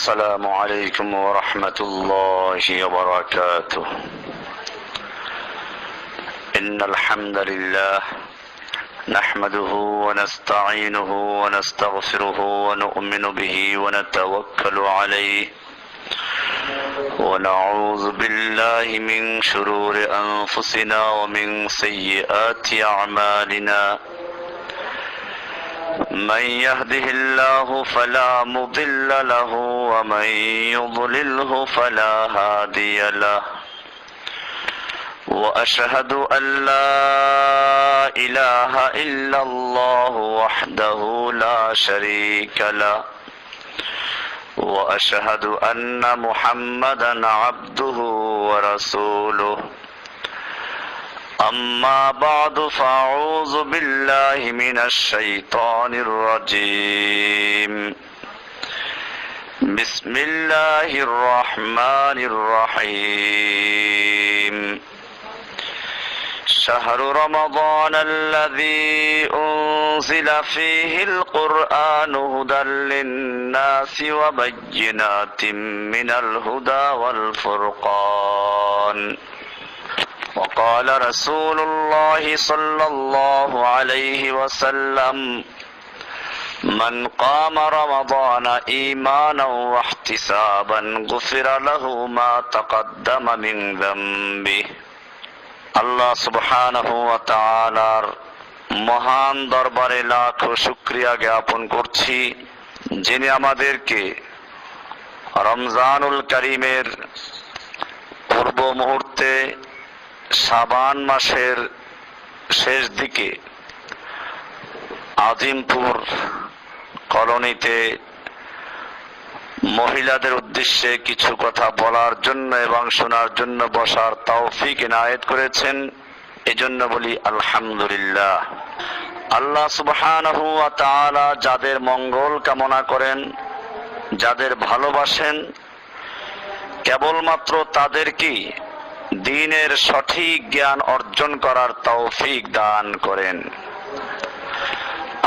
السلام عليكم ورحمة الله وبركاته. إن الحمد لله نحمده ونستعينه ونستغفره ونؤمن به ونتوكل عليه ونعوذ بالله من شرور أنفسنا ومن سيئات أعمالنا. من يهده الله فلا مضل له ومن يضلله فلا هادي له. وأشهد أن لا إله إلا الله وحده لا شريك له. وأشهد أن محمدا عبده ورسوله. أما بعد فأعوذ بالله من الشيطان الرجيم. بسم الله الرحمن الرحيم. شهر رمضان الذي أنزل فيه القرآن هدى للناس وبينات من الهدى والفرقان. وقال رسول الله صلى الله عليه وسلم: من قام رمضان إيمانا واحتسابا غفر له ما تقدم من ذنبه. আল্লাহ সুবহানাহু ওয়া তাআলার মহান দরবারে লাখ শুকরিয়া জ্ঞাপন করছি, যিনি আমাদেরকে রমজানুল কারীমের পূর্ব মুহূর্তে শাবান মাসের শেষ দিকে আজিমপুর কলোনিতে মহিলাদের উদ্দেশ্যে কিছু কথা বলার জন্য এবং শোনার জন্য বসার তৌফিক ইনায়েত করেছেন। এজন্য বলি আলহামদুলিল্লাহ। আল্লাহ সুবহানাহু ওয়া তাআলা যাদের মঙ্গল কামনা করেন, যাদের ভালোবাসেন, কেবলমাত্র তাদেরকেই দ্বীনের সঠিক জ্ঞান অর্জন করার তৌফিক দান করেন।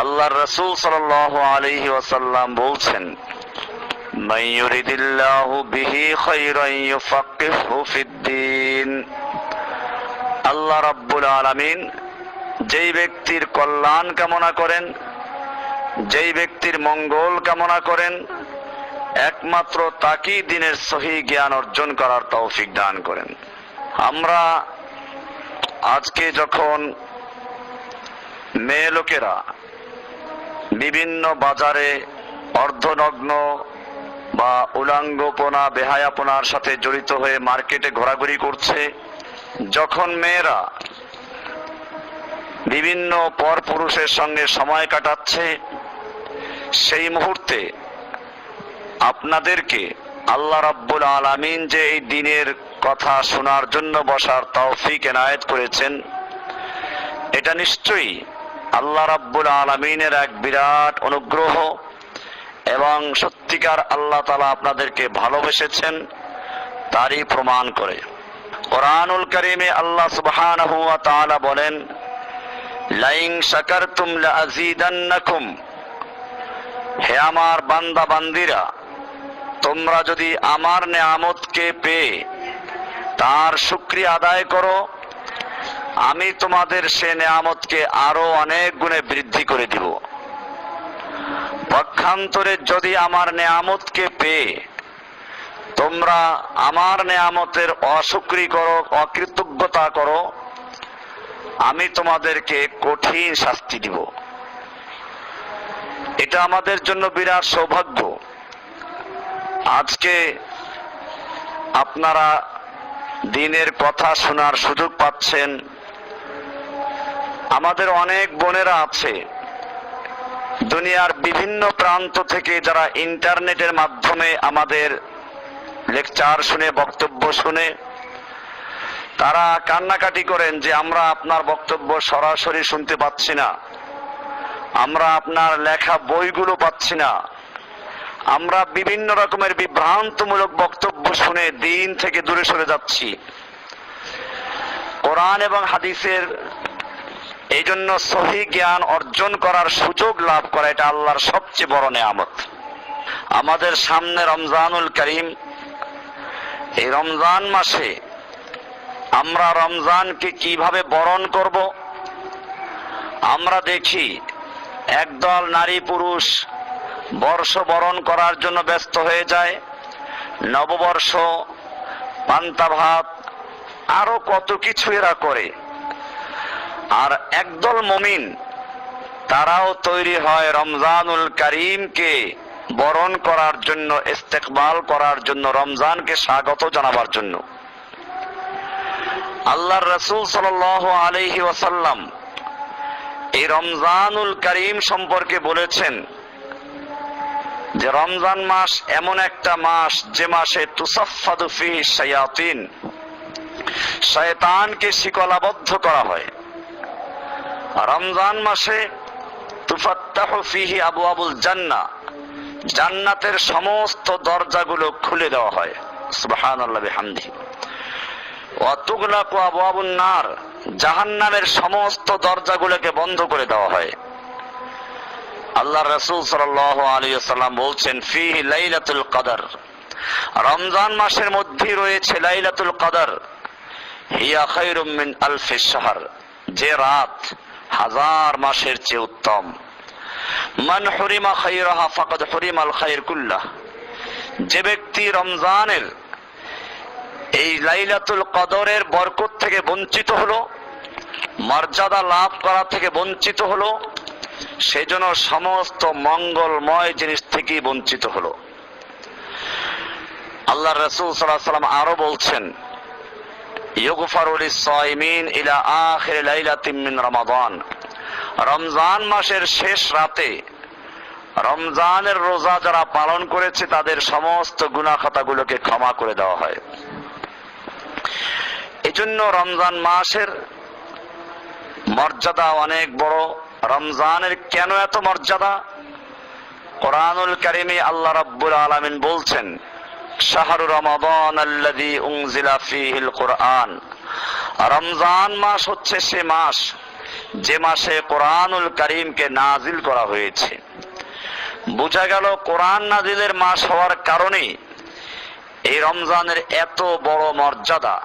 আল্লাহর রাসূল সাল্লাল্লাহু আলাইহি ওয়াসাল্লাম বলছেন: মান ইউরিদিল্লাহু বিহি খায়রান ইউফাক্কিহহু ফিদ্দীন। আল্লাহ রাব্বুল আলামিন যেই ব্যক্তির কল্যাণ কামনা করেন, যেই ব্যক্তির মঙ্গল কামনা করেন, একমাত্র তাকেই দ্বীনের সহিহ জ্ঞান অর্জন করার তৌফিক দান করেন। আমরা আজকে যখন মেয়ে লোকেরা বিভিন্ন বাজারে অর্ধনগ্ন বা উলাঙ্গপনা বেহায়াপনার সাথে জড়িত হয়ে মার্কেটে ঘোরাঘুরি করছে, যখন মেয়েরা বিভিন্ন পরপুরুষের সঙ্গে সময় কাটাচ্ছে, সেই মুহূর্তে আপনাদেরকে আল্লাহ রাব্বুল আলামিন যে এই দ্বীনের কথা শোনার জন্য বসার তৌফিক এনায়েত করেছেন, এটা নিশ্চয়ই আল্লাহ রাব্বুল আলামিনের এক বিরাট অনুগ্রহ এবং সত্যিকার আল্লাহ তাআলা আপনাদেরকে ভালোবেসেছেন তারই প্রমাণ করে। কোরআনুল কারীমে আল্লাহ সুবহানাহু ওয়া তাআলা বলেন: লাইন শাকারতুম লাযীদান্নাকুম। হে আমার বান্দা বান্দিরা, তোমরা যদি আমার নেয়ামতকে পেয়ে তার শুকরিয়া আদায় করো, আমি তোমাদের সে নেয়ামতকে আরো অনেক গুণে বৃদ্ধি করে দিব। পক্ষান্তরে যদি আমার নেয়ামতকে পেয়ে তোমরা আমার নেয়ামতের অশুকরি করো, অকৃতজ্ঞতা করো, আমি তোমাদেরকে কঠিন শাস্তি দিব। এটা আমাদের জন্য বিরাট সৌভাগ্য। আজকে আপনারা দ্বীনের কথা শোনার সুযোগ পাচ্ছেন। আমাদের অনেক বোনেরা আছে দুনিয়ার বিভিন্ন প্রান্ত থেকে, যারা ইন্টারনেটের মাধ্যমে আমাদের লেকচার শুনে, বক্তব্য শুনে তারা কান্নাকাটি করেন যে আমরা আপনার বক্তব্য সরাসরি শুনতে পাচ্ছি না, আমরা আপনার লেখা বইগুলো পাচ্ছি না, আমরা বিভিন্ন রকমের বিভ্রান্তমূলক বক্তব্য শুনে দ্বীন থেকে দূরে সরে যাচ্ছি। কোরআন এবং হাদিসের এই জন্য সহি জ্ঞান অর্জন করার সুযোগ লাভ করা, এটা আল্লাহর সবচেয়ে বড় নেয়ামত। আমাদের সামনে রমজানুল করিম। এই রমজান মাসে আমরা রমজানকে কিভাবে বরণ করব? আমরা দেখি একদল নারী পুরুষ বর্ষ বরণ করার জন্য ব্যস্ত হয়ে যায়। নববর্ষ, পান্তা ভাত, আরো কত কিছু এরা করে। আর একদল মুমিন তারাও তৈরি হয় রমজানুল করিমকে বরণ করার জন্য, ইস্তেকবাল করার জন্য, রমজানকে স্বাগত জানাবার জন্য। আল্লাহর রাসূল সাল্লাল্লাহু আলাইহি ওয়াসাল্লাম এই রমজানুল করিম সম্পর্কে বলেছেন যে রমজান মাস এমন একটা মাস যে মাসে তুসাফফাদু ফিহি শায়াতিন, শয়তানকে শিকলাবদ্ধ করা হয়। রমজান মাসে তুফাত্তাহু ফিহি আবওয়াবুল জান্নাহ, জান্নাতের সমস্ত দরজাগুলো খুলে দেওয়া হয়। সুবহানাল্লাহি বিহামদিহি। ওয়া তুগলাকু আবওয়াবুন নার, জাহান্নামের সমস্ত দরজাগুলোকে বন্ধ করে দেওয়া হয়। আল্লাহর রাসূল সাল্লাল্লাহু আলাইহি ওয়াসাল্লাম বলছেন ফিহি লাইলাতুল কদর, রমজান মাসের মধ্যে রয়েছে লাইলাতুল কদর। হিয়া খায়রুম মিন আলফি শাহর, যে রাত হাজার মাসের চেয়ে উত্তম। মান হুরিমা খায়রাহা ফাকাদ হুরিমাল খায়র কুল্লাহ, যে ব্যক্তি রমজানের এই লাইলাতুল কদরের বরকত থেকে বঞ্চিত হলো, মর্যাদা লাভ করা থেকে বঞ্চিত হলো, সেজন্য সমস্ত মঙ্গলময় জিনিস থেকে বঞ্চিত হলো। আল্লাহর রাসূল সাল্লাল্লাহু আলাইহি ওয়াসাল্লাম আরো বলছেন ইউগফারু লিস-সাইমিন ইলা আখির লাইলাতিন মিন রমাদান, রমজান মাসের শেষ রাতে রমজানের রোজা যারা পালন করেছে তাদের সমস্ত গুনাহ খাতাগুলোকে ক্ষমা করে দেওয়া হয়। এজন্য রমজান মাসের মর্যাদা অনেক বড়। রমজানের কেন এত মর্যাদা? কোরআনুল কারীমে আল্লাহ রাব্বুল আলামিন বলছেন শাহরু রমাদান আল্লাযী উনজিলা ফীহিল কুরআন, রমজান মাস হচ্ছে সে মাস যে মাসে কোরআনুল কারীমকে নাজিল করা হয়েছে। বোঝা গেল কোরআন নাজিলের মাস হওয়ার কারণে এই রমজানের এত বড় মর্যাদা।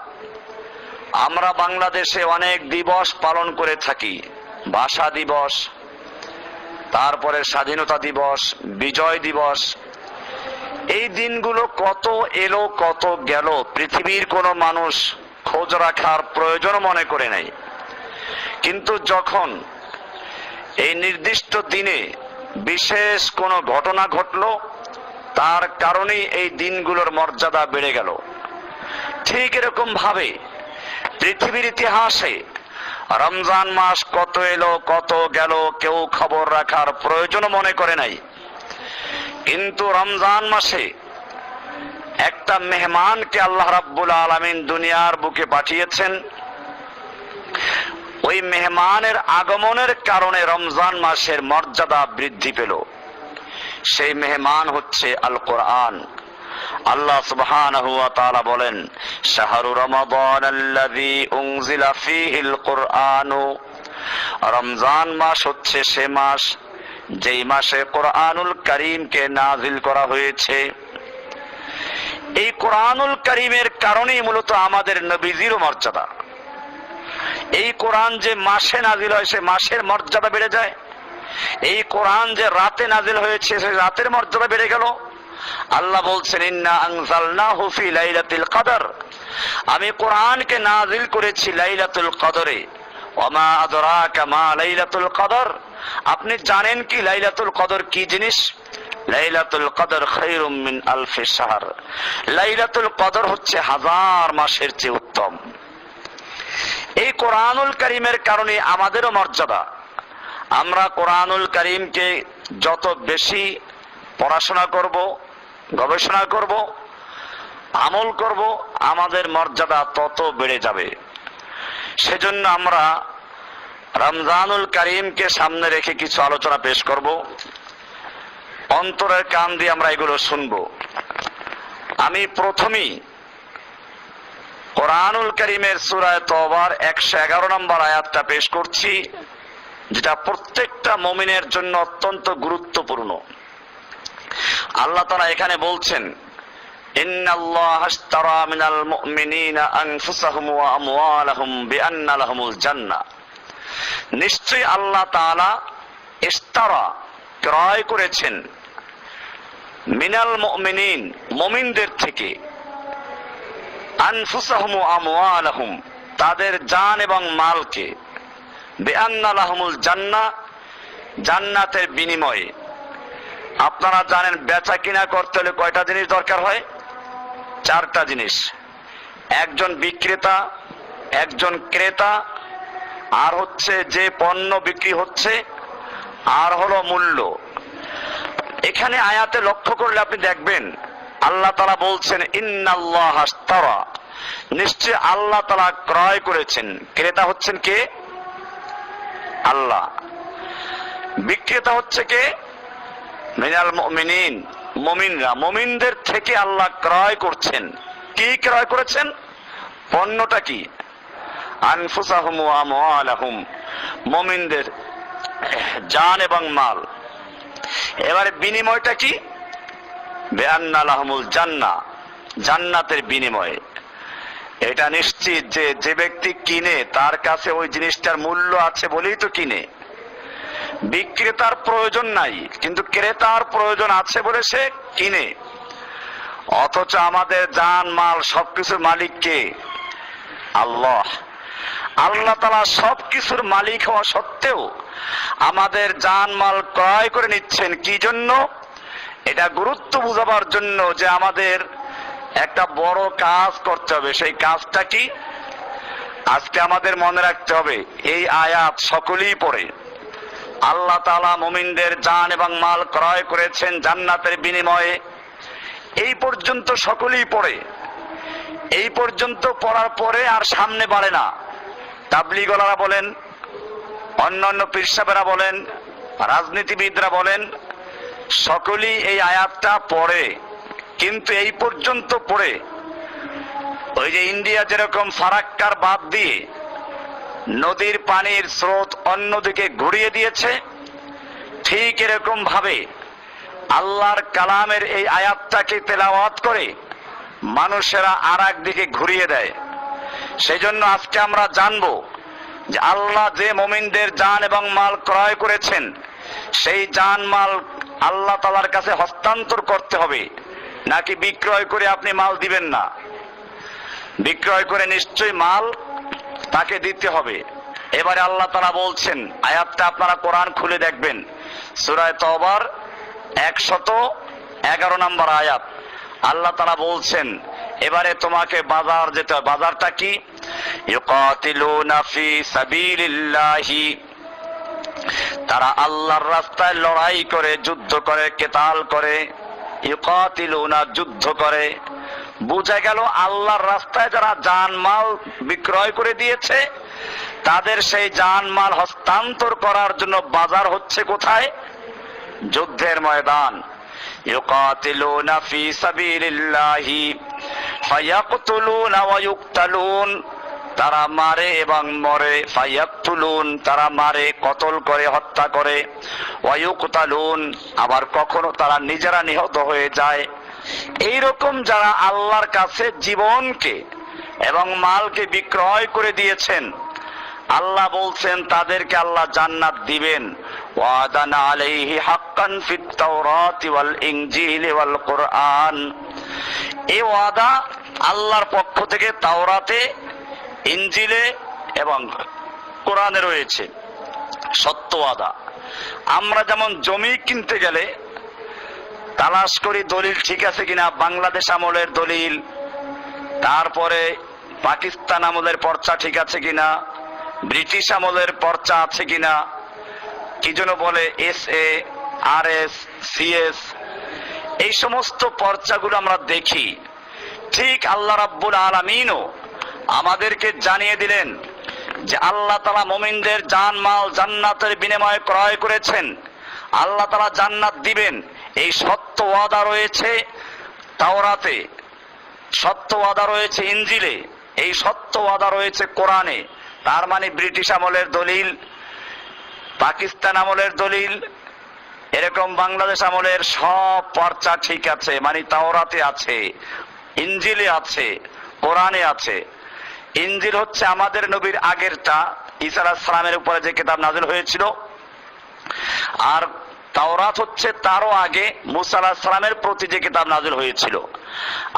আমরা বাংলাদেশে অনেক দিবস পালন করে থাকি, ভাষা দিবস, তারপরে স্বাধীনতা দিবস, বিজয় দিবস। এই দিনগুলো কত এলো কত গেল, পৃথিবীর কোনো মানুষ খোঁজ রাখার প্রয়োজন মনে করে নাই। কিন্তু যখন এই নির্দিষ্ট দিনে বিশেষ কোনো ঘটনা ঘটলো, তার কারণেই এই দিনগুলোর মর্যাদা বেড়ে গেল। ঠিক এরকম ভাবে পৃথিবীর ইতিহাসে রমজান মাস কত এলো কত গেল কেউ খবর রাখার প্রয়োজন মনে করে নাই। কিন্তু রমজান মাসে একটা মেহমানকে আল্লাহ রাব্বুল আলামিন দুনিয়ার বুকে পাঠিয়েছেন। ওই মেহমানের আগমনের কারণে রমজান মাসের মর্যাদা বৃদ্ধি পেল। সেই মেহমান হচ্ছে আল কোরআন। আল্লাহ সুবহানাহু ওয়া তাআলা বলেন শাহরু রমাদান আল্লাযী উনজিলা ফীহিল কুরআনু, রমজান মাস হচ্ছে সে মাস যেই মাসে কোরআনুল কারীমকে নাজিল করা হয়েছে। এই কোরআনুল কারীমের কারণেই মূলত আমাদের নবীজির মর্যাদা। এই কোরআন যে মাসে নাজিল হয় সে মাসের মর্যাদা বেড়ে যায়। এই কোরআন যে রাতে নাজিল হয়েছে সে রাতের মর্যাদা বেড়ে গেল। আল্লাহ বলছেন ইন্না আনজালনাহু ফি লাইলাতুল কদর, আমি কোরআনকে নাজিল করেছি লাইলাতুল কদরে। ওমা আদরাকা মা লাইলাতুল কদর, আপনি জানেন কি লাইলাতুল কদর কি জিনিস? লাইলাতুল কদর খায়রুম মিন আলফি শাহর, লাইলাতুল কদর হচ্ছে হাজার মাসের চেয়ে উত্তম। এই কোরআনুল কারীমের কারণে আমাদেরও মর্যাদা। আমরা কোরআনুল কারীমকে যত বেশি পড়াশোনা করব, গবেষণা করব, আমল করব, আমাদের মর্যাদা তত বেড়ে যাবে। সেজন্য আমরা রমজানুল কারীমকে সামনে রেখে কিছু আলোচনা পেশ করব। অন্তরের কান দিয়ে আমরা এগুলো শুনবো। আমি প্রথমেই কোরআনুল কারীমের সূরা তওবার 111 নম্বর আয়াতটা পেশ করছি, যেটা প্রত্যেকটা মুমিনের জন্য অত্যন্ত গুরুত্বপূর্ণ। আল্লাহ তাআলা এখানে বলছেন, ইন্নাল্লাহা আশতারা মিনাল মুমিনিনা আনফুসাহুম ওয়া আমওয়ালাহুম বিআন্না লাহুমুল জান্নাহ। নিশ্চয়ই আল্লাহ তাআলা ইশতারা ক্রয় করেছেন মিনাল মুমিনিন মুমিনদের থেকে, আনফুসাহুম ওয়া আমওয়ালাহুম তাদের জান এবং মালকে, বিআন্না লাহুমুল জান্নাহ জান্নাতের বিনিময়ে। আপনারা জানেন বেচা কিনা করতে হলে কয়টা জিনিস দরকার হয়? 4টা জিনিস। একজন বিক্রেতা, একজন ক্রেতা, আর হচ্ছে যে পণ্য বিক্রি হচ্ছে, আর হলো মূল্য। এখানে আয়াতে লক্ষ্য করলে আপনি দেখবেন আল্লাহ তাআলা বলছেন ইন্নাল্লাহা আশতারা, নিশ্চয় আল্লাহ তাআলা ক্রয় করেছেন। ক্রেতা হচ্ছেন কে? আল্লাহ। বিক্রেতা হচ্ছে কে? মিনাল মুমিনিন, মুমিনরা, মুমিনদের থেকে আল্লাহ ক্রয় করছেন। কি ক্রয় করেছেন? পণ্যটা কি? আনফুসাহুম ওয়া আমওয়ালাহুম, মুমিনদের জান এবং মাল। এবারে বিনিময়টা কি? বিআন্না লাহুমুল জান্নাহ, জান্নাতের বিনিময়ে। এটা নিশ্চিত যে যে ব্যক্তি কিনে তার কাছে ওই জিনিসটার মূল্য আছে বলেই তো কিনে। বিক্রেতার প্রয়োজন নাই, কিন্তু ক্রেতার প্রয়োজন আছে বলে সে কিনে। অথচ আমাদের জান মাল সবকিছুর মালিক কে? আল্লাহ। আল্লাহ তাআলা সবকিছুর মালিক হওয়া সত্ত্বেও আমাদের জান মাল ক্রয় করে নিচ্ছেন। কি জন্য? এটা গুরুত্ব বুঝাবার জন্য যে আমাদের একটা বড় কাজ করতে হবে। সেই কাজটা কি? আজকে আমাদের মনে রাখতে হবে, এই আয়াত সকলেই পড়ে। আল্লাহ তাআলা মুমিনদের জান এবং মাল ক্রয় করেছেন জান্নাতের বিনিময়ে। এই পর্যন্ত সকলেই পড়ে। এই পর্যন্ত পড়ার পরে আর সামনে বাড়ে না। তাবলীগওয়ালারা বলেন, অন্যান্য পীর সাহেবেরা বলেন, রাজনীতিবিদরা বলেন, সকলেই এই আয়াতটা পড়ে, কিন্তু এই পর্যন্ত পড়ে ওই যে ইন্ডিয়া যেরকম ফারাক্কার বাঁধ দিয়ে নদীর পানির স্রোত অন্যদিকে ঘুরিয়ে দিয়েছে, ঠিক এরকম ভাবে আল্লাহর কালামের এই আয়াতটাকে তেলাওয়াত করে মানুষেরা আর এক দিকে ঘুরিয়ে দেয়। সেই জন্য আজকে আমরা জানবো যে আল্লাহ যে মুমিনদের জান এবং মাল ক্রয় করেছেন, সেই জান মাল আল্লাহ তাআলার কাছে হস্তান্তর করতে হবে, নাকি বিক্রয় করে আপনি মাল দিবেন না? বিক্রয় করে নিশ্চয়ই মাল তাকে দিতে হবে। এবারে আল্লাহ তাআলা বলছেন, আয়াতটা আপনারা কোরআন খুলে দেখবেন, সূরা তওবার 111 নম্বর আয়াত। আল্লাহ তাআলা বলছেন, এবারে তোমাকে বাজার যেতে হবে। বাজারটা কি? ইউকাতিলুনা ফি সাবিলিল্লাহি, তারা আল্লাহর রাস্তায় লড়াই করে, যুদ্ধ করে, কিতাল করে। ইউকাতিলুনা, যুদ্ধ করে। বোঝা গেল আল্লাহর রাস্তায় যারা জানমাল বিক্রয় করে দিয়েছে তাদের সেই জানমাল হস্তান্তর করার জন্য বাজার হচ্ছে কোথায়? যুদ্ধের ময়দান। ইউকাতিলুনা ফি সাবিলিল্লাহি ফায়াকতুলুনা ওয়া ইউকতালুন, তারা মারে এবং মরে। ফায়াকতুলুন, তারা মারে, কতল করে, হত্যা করে। ওয়া ইউকতালুন, আবার কখনো তারা নিজেরা নিহত হয়ে যায়। এইরকম যারা আল্লাহর কাছে জীবনকে এবং মালকে বিক্রয় করে দিয়েছেন, আল্লাহ বলছেন তাদেরকে আল্লাহ জান্নাত দিবেন। ওয়াদান আলাইহি হাক্কান ফিত তাওরাতি ওয়াল ইনজিলি ওয়াল কুরআন, এই ওয়াদা আল্লাহর পক্ষ থেকে তাওরাতে, ইনজিলে এবং কোরআনে রয়েছে, সত্য ওয়াদা। আমরা যেমন জমি কিনতে গেলে তালাশ করি দলিল ঠিক আছে কিনা, বাংলাদেশ আমলের দলিল, তারপরে পাকিস্তান আমলের পর্চা ঠিক আছে কিনা, ব্রিটিশ আমলের পর্চা আছে কিনা, কি যেন বলে SA, RS, CS, এই সমস্ত পর্চাগুলো আমরা দেখি। ঠিক আল্লাহ রাব্বুল আলামিনও আমাদেরকে জানিয়ে দিলেন যে আল্লাহ তাআলা মুমিনদের জান মাল জান্নাতের বিনিময়ে ক্রয় করেছেন, আল্লাহ তাআলা জান্নাত দিবেন। এই সত্য ওয়াদা রয়েছে তাওরাতে, সত্য ওয়াদা রয়েছে ইনজিলে, এই সত্য ওয়াদা রয়েছে কোরআনে। তার মানে ব্রিটিশ আমলের দলিল, পাকিস্তান আমলের দলিল, এরকম বাংলাদেশ আমলের সব পর্চা ঠিক আছে, মানে তাওরাতে আছে, ইনজিলে আছে, কোরআনে আছে। ইনজিল হচ্ছে আমাদের নবীর আগেরটা, ঈসা আলাইহিস সালামের উপরে যে কিতাব নাযিল হয়েছিল, আর তাওরাত হচ্ছে তারও আগে মুসা আলাইহিস সালামের প্রতি যে কিতাব নাযিল হয়েছিল।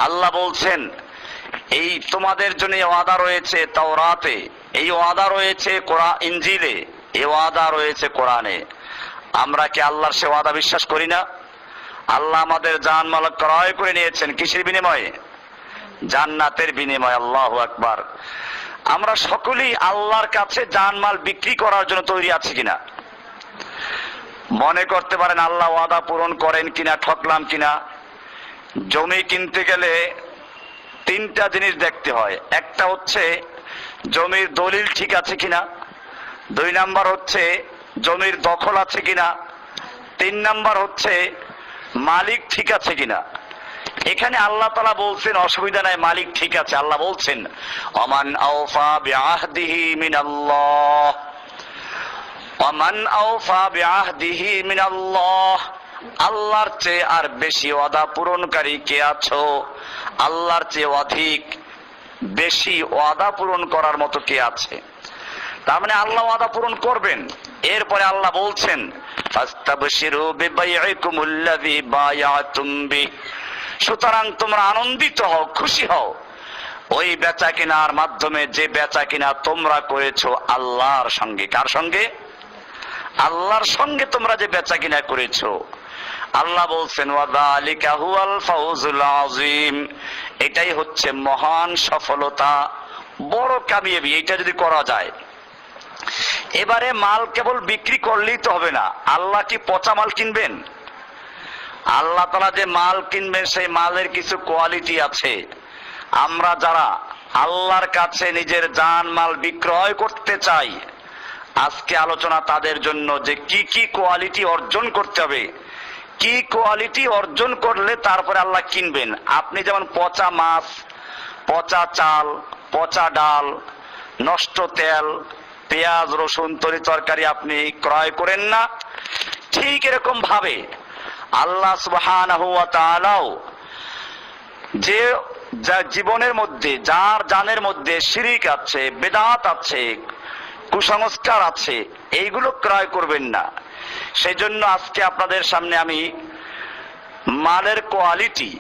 আল্লাহ বলছেন এই তোমাদের জন্য ওয়াদা রয়েছে তাওরাতে, এই ওয়াদা রয়েছে ইনজিলে, এই ওয়াদা রয়েছে কোরআনে। আমরা কি আল্লাহর সে ওয়াদা বিশ্বাস করি না? আল্লাহ আমাদের জানমাল ক্রয় করে নিয়েছেন কিসের বিনিময়ে? জান্নাতের বিনিময়ে। আল্লাহু আকবার। আমরা সকলেই আল্লাহর কাছে জানমাল বিক্রি করার জন্য তৈরি আছি কিনা? মনে করতে পারেন আল্লাহ ওয়াদা পূরণ করেন কিনা, ঠকলাম কিনা। জমি কিনতে গেলে তিনটা জিনিস দেখতে হয়। একটা হচ্ছে জমির দলিল ঠিক আছে কিনা, 2 নাম্বার হচ্ছে জমির দখল আছে কিনা, 3 নাম্বার হচ্ছে মালিক ঠিক আছে কিনা। এখানে আল্লাহ তাআলা বলছেন অসুবিধা নাই, মালিক ঠিক আছে। আল্লাহ বলছেন ওমান আওফা বিআহদিহি মিনাল্লাহ, ওমান আওফা বিআহদিহি মিনাল্লাহ। আল্লাহর চেয়ে আর বেশি ওয়াদা পূরণকারী কে আছো? আল্লাহর চেয়ে অধিক বেশি ওয়াদা পূরণ করার মতো কে আছে? তার মানে আল্লাহ ওয়াদা পূরণ করবেন। এরপরে আল্লাহ বলছেন ফাস্তাবশিরু বিবাইইকুমুল্লাযী বায়াতুম বিহি, সুতরাং তোমরা আনন্দিত হও, খুশি হও ওই বেচা কেনার মাধ্যমে যে বেচা কিনা তোমরা করেছো আল্লাহর সঙ্গে। কার সঙ্গে? আল্লাহর সঙ্গে তোমরা যে বেচা কিনা করেছো। আল্লাহ বলছেন ওয়াযালিকা হুয়াল ফাউজুল আযীম, এটাই হচ্ছে মহান সফলতা, বড় কামিয়াবি। এটা যদি করা যায়। এবারে মাল কেবল বিক্রি করলেই তো হবে না। আল্লাহ কি পচা মাল কিনবেন? আল্লাহ তাআলা যে মাল কিনবেন সেই মালের কিছু কোয়ালিটি আছে। আমরা যারা আল্লাহর কাছে নিজের জান মাল বিক্রয় করতে চাই, আজকে আলোচনা তাদের জন্য যে কি কি কোয়ালিটি অর্জন করতে হবে, কি কোয়ালিটি অর্জন করলে তারপরে আল্লাহ কিনবেন। আপনি যেমন পচা মাছ, পচা চাল, পচা ডাল, নষ্ট তেল, পেঁয়াজ রসুন তরি তরকারি আপনি ক্রয় করেন না, ঠিক এরকম ভাবে আল্লাহ সুবহানাহু ওয়া তাআলাও যে জীবনের মধ্যে, যার জানের মধ্যে শিরিক আছে, বিদআত আছে, কুসংস্কার আছে, এইগুলো ক্রয় করবেন না। সেই জন্য আজকে আপনাদের সামনে আমি মালের কোয়ালিটি,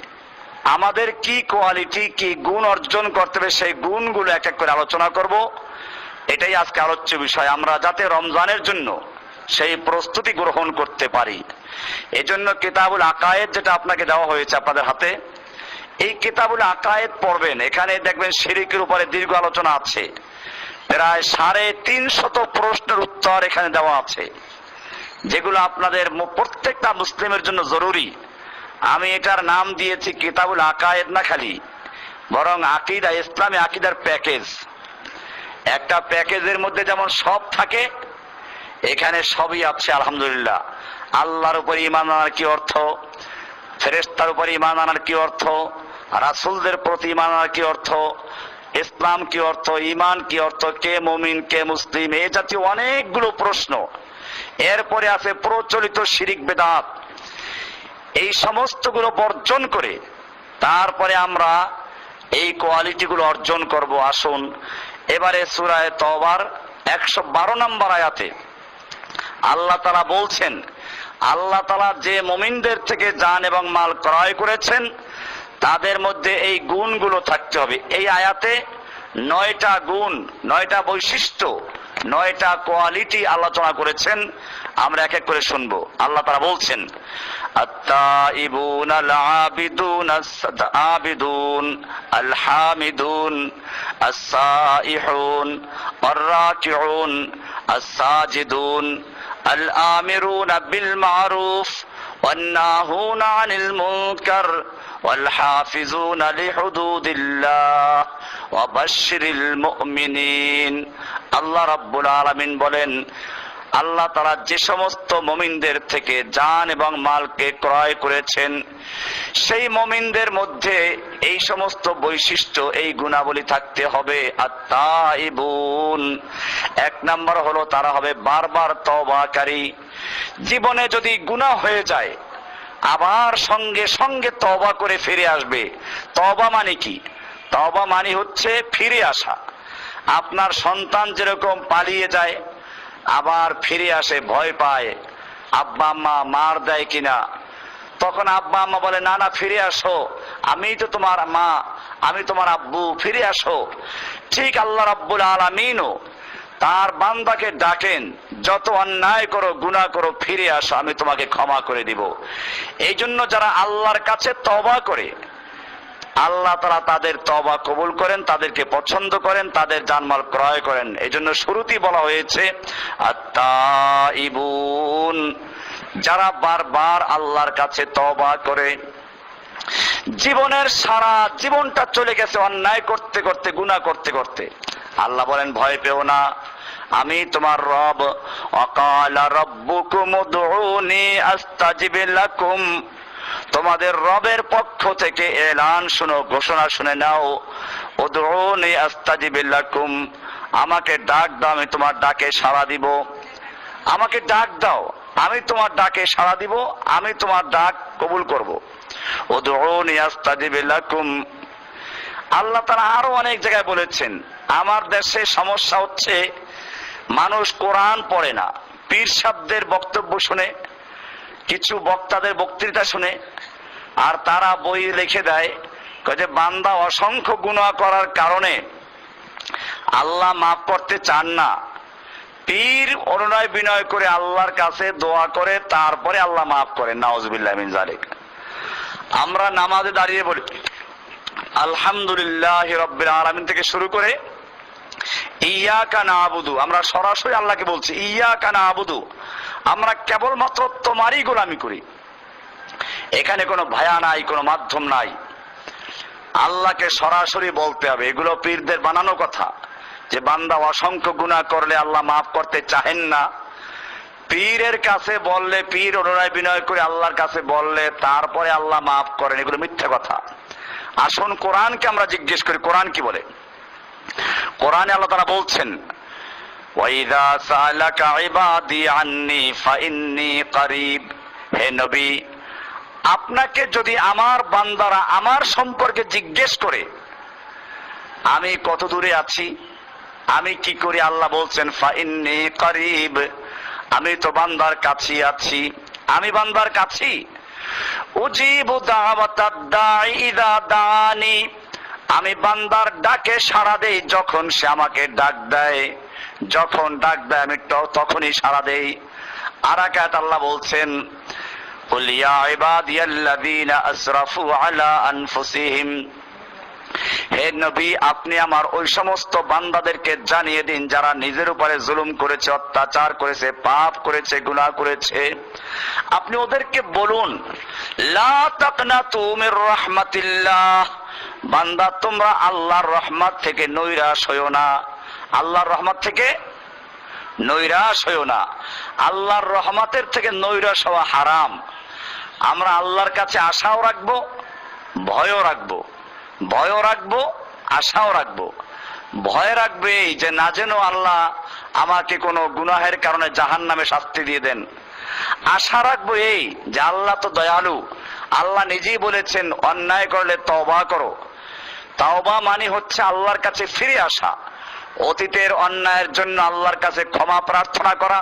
আমাদের কি কোয়ালিটি, কি গুণ অর্জন করতে হবে, সেই গুণগুলো এক এক করে আলোচনা করব। এটাই আজকে আলোচ্য বিষয়, আমরা যাতে রমজানের জন্য সেই প্রস্তুতি গ্রহণ করতে পারি। এজন্য কিতাবুল আকায়েদ যেটা আপনাকে দেওয়া হয়েছে আপনাদের হাতে, এই কিতাবুল আকায়েদ পড়বেন। এখানে দেখবেন শিরকের উপরে দীর্ঘ আলোচনা আছে, প্রায় 350 প্রশ্নের উত্তর এখানে দেওয়া আছে, যেগুলো আপনাদের প্রত্যেকটা মুসলিমের জন্য জরুরি। আমি এটার নাম দিয়েছি কিতাবুল আকায়েদ না খালি, বরং আকীদা, ইসলামী আকীদার প্যাকেজ। একটা প্যাকেজের মধ্যে যেমন সব থাকে, এখানে সবই আছে আলহামদুলিল্লাহ। আল্লাহর উপর ঈমান আনার কি অর্থ, ফেরেশতার উপর ঈমান আনার কি অর্থ, রাসূলদের প্রতি ঈমান আনার কি অর্থ, ইসলাম কি অর্থ, ঈমান কি অর্থ, কে মুমিন কে মুসলিম, এই জাতীয় অনেকগুলো প্রশ্ন। এরপরে আছে প্রচলিত শিরিক বেদাত। এই সমস্তগুলো বর্জন করে তারপরে আমরা এই কোয়ালিটিগুলো অর্জন করব। আসুন এবারে সূরা তওবার 112 নম্বর আয়াতে আল্লাহ তাআলা বলছেন, আল্লাহ তাআলা যে মুমিনদের থেকে জান এবং মাল ক্রয় করেছেন তাদের মধ্যে এই গুণগুলো থাকতে হবে। এই আয়াতে 9টা গুণ, 9টা বৈশিষ্ট্য, 9টা কোয়ালিটি আলোচনা করেছেন। আমরা এক এক করে শুনবো। আল্লাহ তাআলা বলছেন আত-তাইবুন আল-আবিদুন আস-সাআবিদুন আল-হামিদুন আস-সাইহুন আর-রাকিউন আস-সাজিদুন আল-আমিরুনা বিল মারুফ ওয়ান-নাহুনা আনিল মুনকার والحافظون لحدود الله وبشر المؤمنين। আল্লাহ রাব্বুল আলামিন বলেন আল্লাহ তাআলা যে সমস্ত মুমিনদের থেকে জান এবং মালকে ক্রয় করেছেন, সেই মুমিনদের মধ্যে এই সমস্ত বৈশিষ্ট্য, এই গুণাবলী থাকতে হবে। আত-তাইবুন, এক নাম্বার হলো তারা হবে বারবার তওবাকারী। জীবনে যদি গুনাহ হয়ে যায় আবার সঙ্গে সঙ্গে তওবা করে ফিরে আসবে। তওবা মানে কি? তওবা মানে হচ্ছে ফিরে আসা। আপনার সন্তান যেরকম পালিয়ে যায় আবার ফিরে আসে, ভয় পায় আব্বা আম্মা মার দেয় কিনা, তখন আব্বা আম্মা বলে না না ফিরে আসো, আমি তো তোমার মা, আমি তোমার আব্বু, ফিরে আসো। ঠিক আল্লাহ রাব্বুল আলামিনও তার বান্দাকে ডাকেন, যত অন্যায় করো গুনাহ করো ফিরে আসো, আমি তোমাকে ক্ষমা করে দিব। এই জন্য যারা আল্লাহর কাছে তওবা করে আল্লাহ তাআলা তাদের তওবা কবুল করেন, তাদেরকে পছন্দ করেন, তাদের জানমাল ক্রয় করেন। এই জন্য শুরুতেই বলা হয়েছে আত-তাইবুন, যারা বারবার আল্লাহর কাছে তওবা করে। জীবনের সারা জীবনটা চলে গেছে অন্যায় করতে করতে, গুনাহ করতে করতে। আল্লাহ বলেন ভয় পেও না, আমি তোমার রব। ওয়াকালা রাব্বুকুম উদউনি আস্তাজিব লাকুম, তোমাদের রবের পক্ষ থেকে এলান শুনো, ঘোষণা শুনে নাও। উদউনি আস্তাজিব লাকুম, আমাকে ডাক দাও, আমি তোমার ডাকে সাড়া দিব। আমাকে ডাক দাও, আমি তোমার ডাকে সাড়া দিব, আমি তোমার ডাক কবুল করব। উদউনি আস্তাজিব লাকুম। আল্লাহ তাআলা আরো অনেক জায়গায় বলেছেন। আমার দেশে সমস্যা হচ্ছে মানুষ কোরআন পড়ে না, পীর সাহেবদের বক্তব্য শুনে, কিছু বক্তাদের বক্তৃতা শুনে, আর তারা বই লিখে দেয় যে বান্দা অসংখ্য গুনাহ করার কারণে আল্লাহ মাফ করতে চান না। পীর অনুনয় বিনয় করে আল্লাহর কাছে দোয়া করে, তারপরে আল্লাহ মাফ করেন। নাউজুবিল্লাহ মিন যালিক। আমরা নামাজে দাঁড়িয়ে বলি আলহামদুলিল্লাহি রাব্বিল আলামিন থেকে শুরু করে ইয়াকা নাবুদু, আমরা সরাসরি আল্লাহকে বলছি ইয়াকা নাবুদু, আমরা কেবলমাত্র তোমারই গোলামি করি। এখানে কোনো ভায়া নাই, কোনো মাধ্যম নাই, আল্লাহকে সরাসরি বলতে হবে। এগুলো পীরদের বানানো কথা, যে বান্দা অসংখ্য গুনাহ করলে আল্লাহ মাফ করতে চাহেন না। পীরের কাছে বললে, পীর অনুনয় বিনয় করে আল্লাহর কাছে বললে তারপরে আল্লাহ মাফ করেন, এগুলো মিথ্যা কথা। আসুন কোরআনকে আমরা জিজ্ঞেস করি, কোরআন কি বলে। কোরআনে আল্লাহ তাআলা বলছেন ওয়াইযা সালাকা ইবাদি আন্নী ফাইন্নী করিব, হে নবী আপনাকে যদি আমার বান্দারা আমার সম্পর্কে জিজ্ঞেস করে আমি কত দূরে আছি, আমি কি করি, আল্লাহ বলছেন ফাইন্নী করিব, আমি তো বান্দার কাছেই আছি, আমি বান্দার কাছেই। উজিবু দাওয়াতাদ দাঈ ইযা দাআনি, আমি বান্দার ডাকে সাড়া দেই যখন সে আমাকে ডাক দেয়, যখন ডাক দেয় আমি তখনই সাড়া দেই। আর এক আয়াতে আল্লাহ বলছেন কুল ইয়া ইবাদিয়াল্লাযীনা আসরাফু আলা আনফুসিহিম, হে নবী আপনি আমার ওই সমস্ত বান্দাদেরকে জানিয়ে দিন যারা নিজের উপরে জুলুম করেছে, অত্যাচার করেছে, পাপ করেছে, গুনাহ করেছে। আপনি ওদেরকে বলুন লা তাকনাতু মির রাহমাতিল্লাহ, বান্দা তোমরা আল্লাহর রহমত থেকে নৈরাশ হইও না, আল্লাহর রহমত থেকে নৈরাশ হইও না। আল্লাহর রহমতের থেকে নৈরাশ হওয়া হারাম। আমরা আল্লাহর কাছে আশাও রাখবো, ভয়ও রাখবো, ভয়ও রাখবো, আশাও রাখবো। ভয় রাখবে এই যে না যেন আল্লাহ আমাকে কোনো গুনাহের কারণে জাহান্নামে শাস্তি দিয়ে দেন। আশা রাখবো এই যে আল্লাহ তো দয়ালু, আল্লাহ নিজেই বলেছেন অন্যায় করলে তওবা করো। তওবা মানে হচ্ছে আল্লাহর কাছে ফিরে আসা, অতীতের অন্যায়ের জন্য আল্লাহর কাছে ক্ষমা প্রার্থনা করা,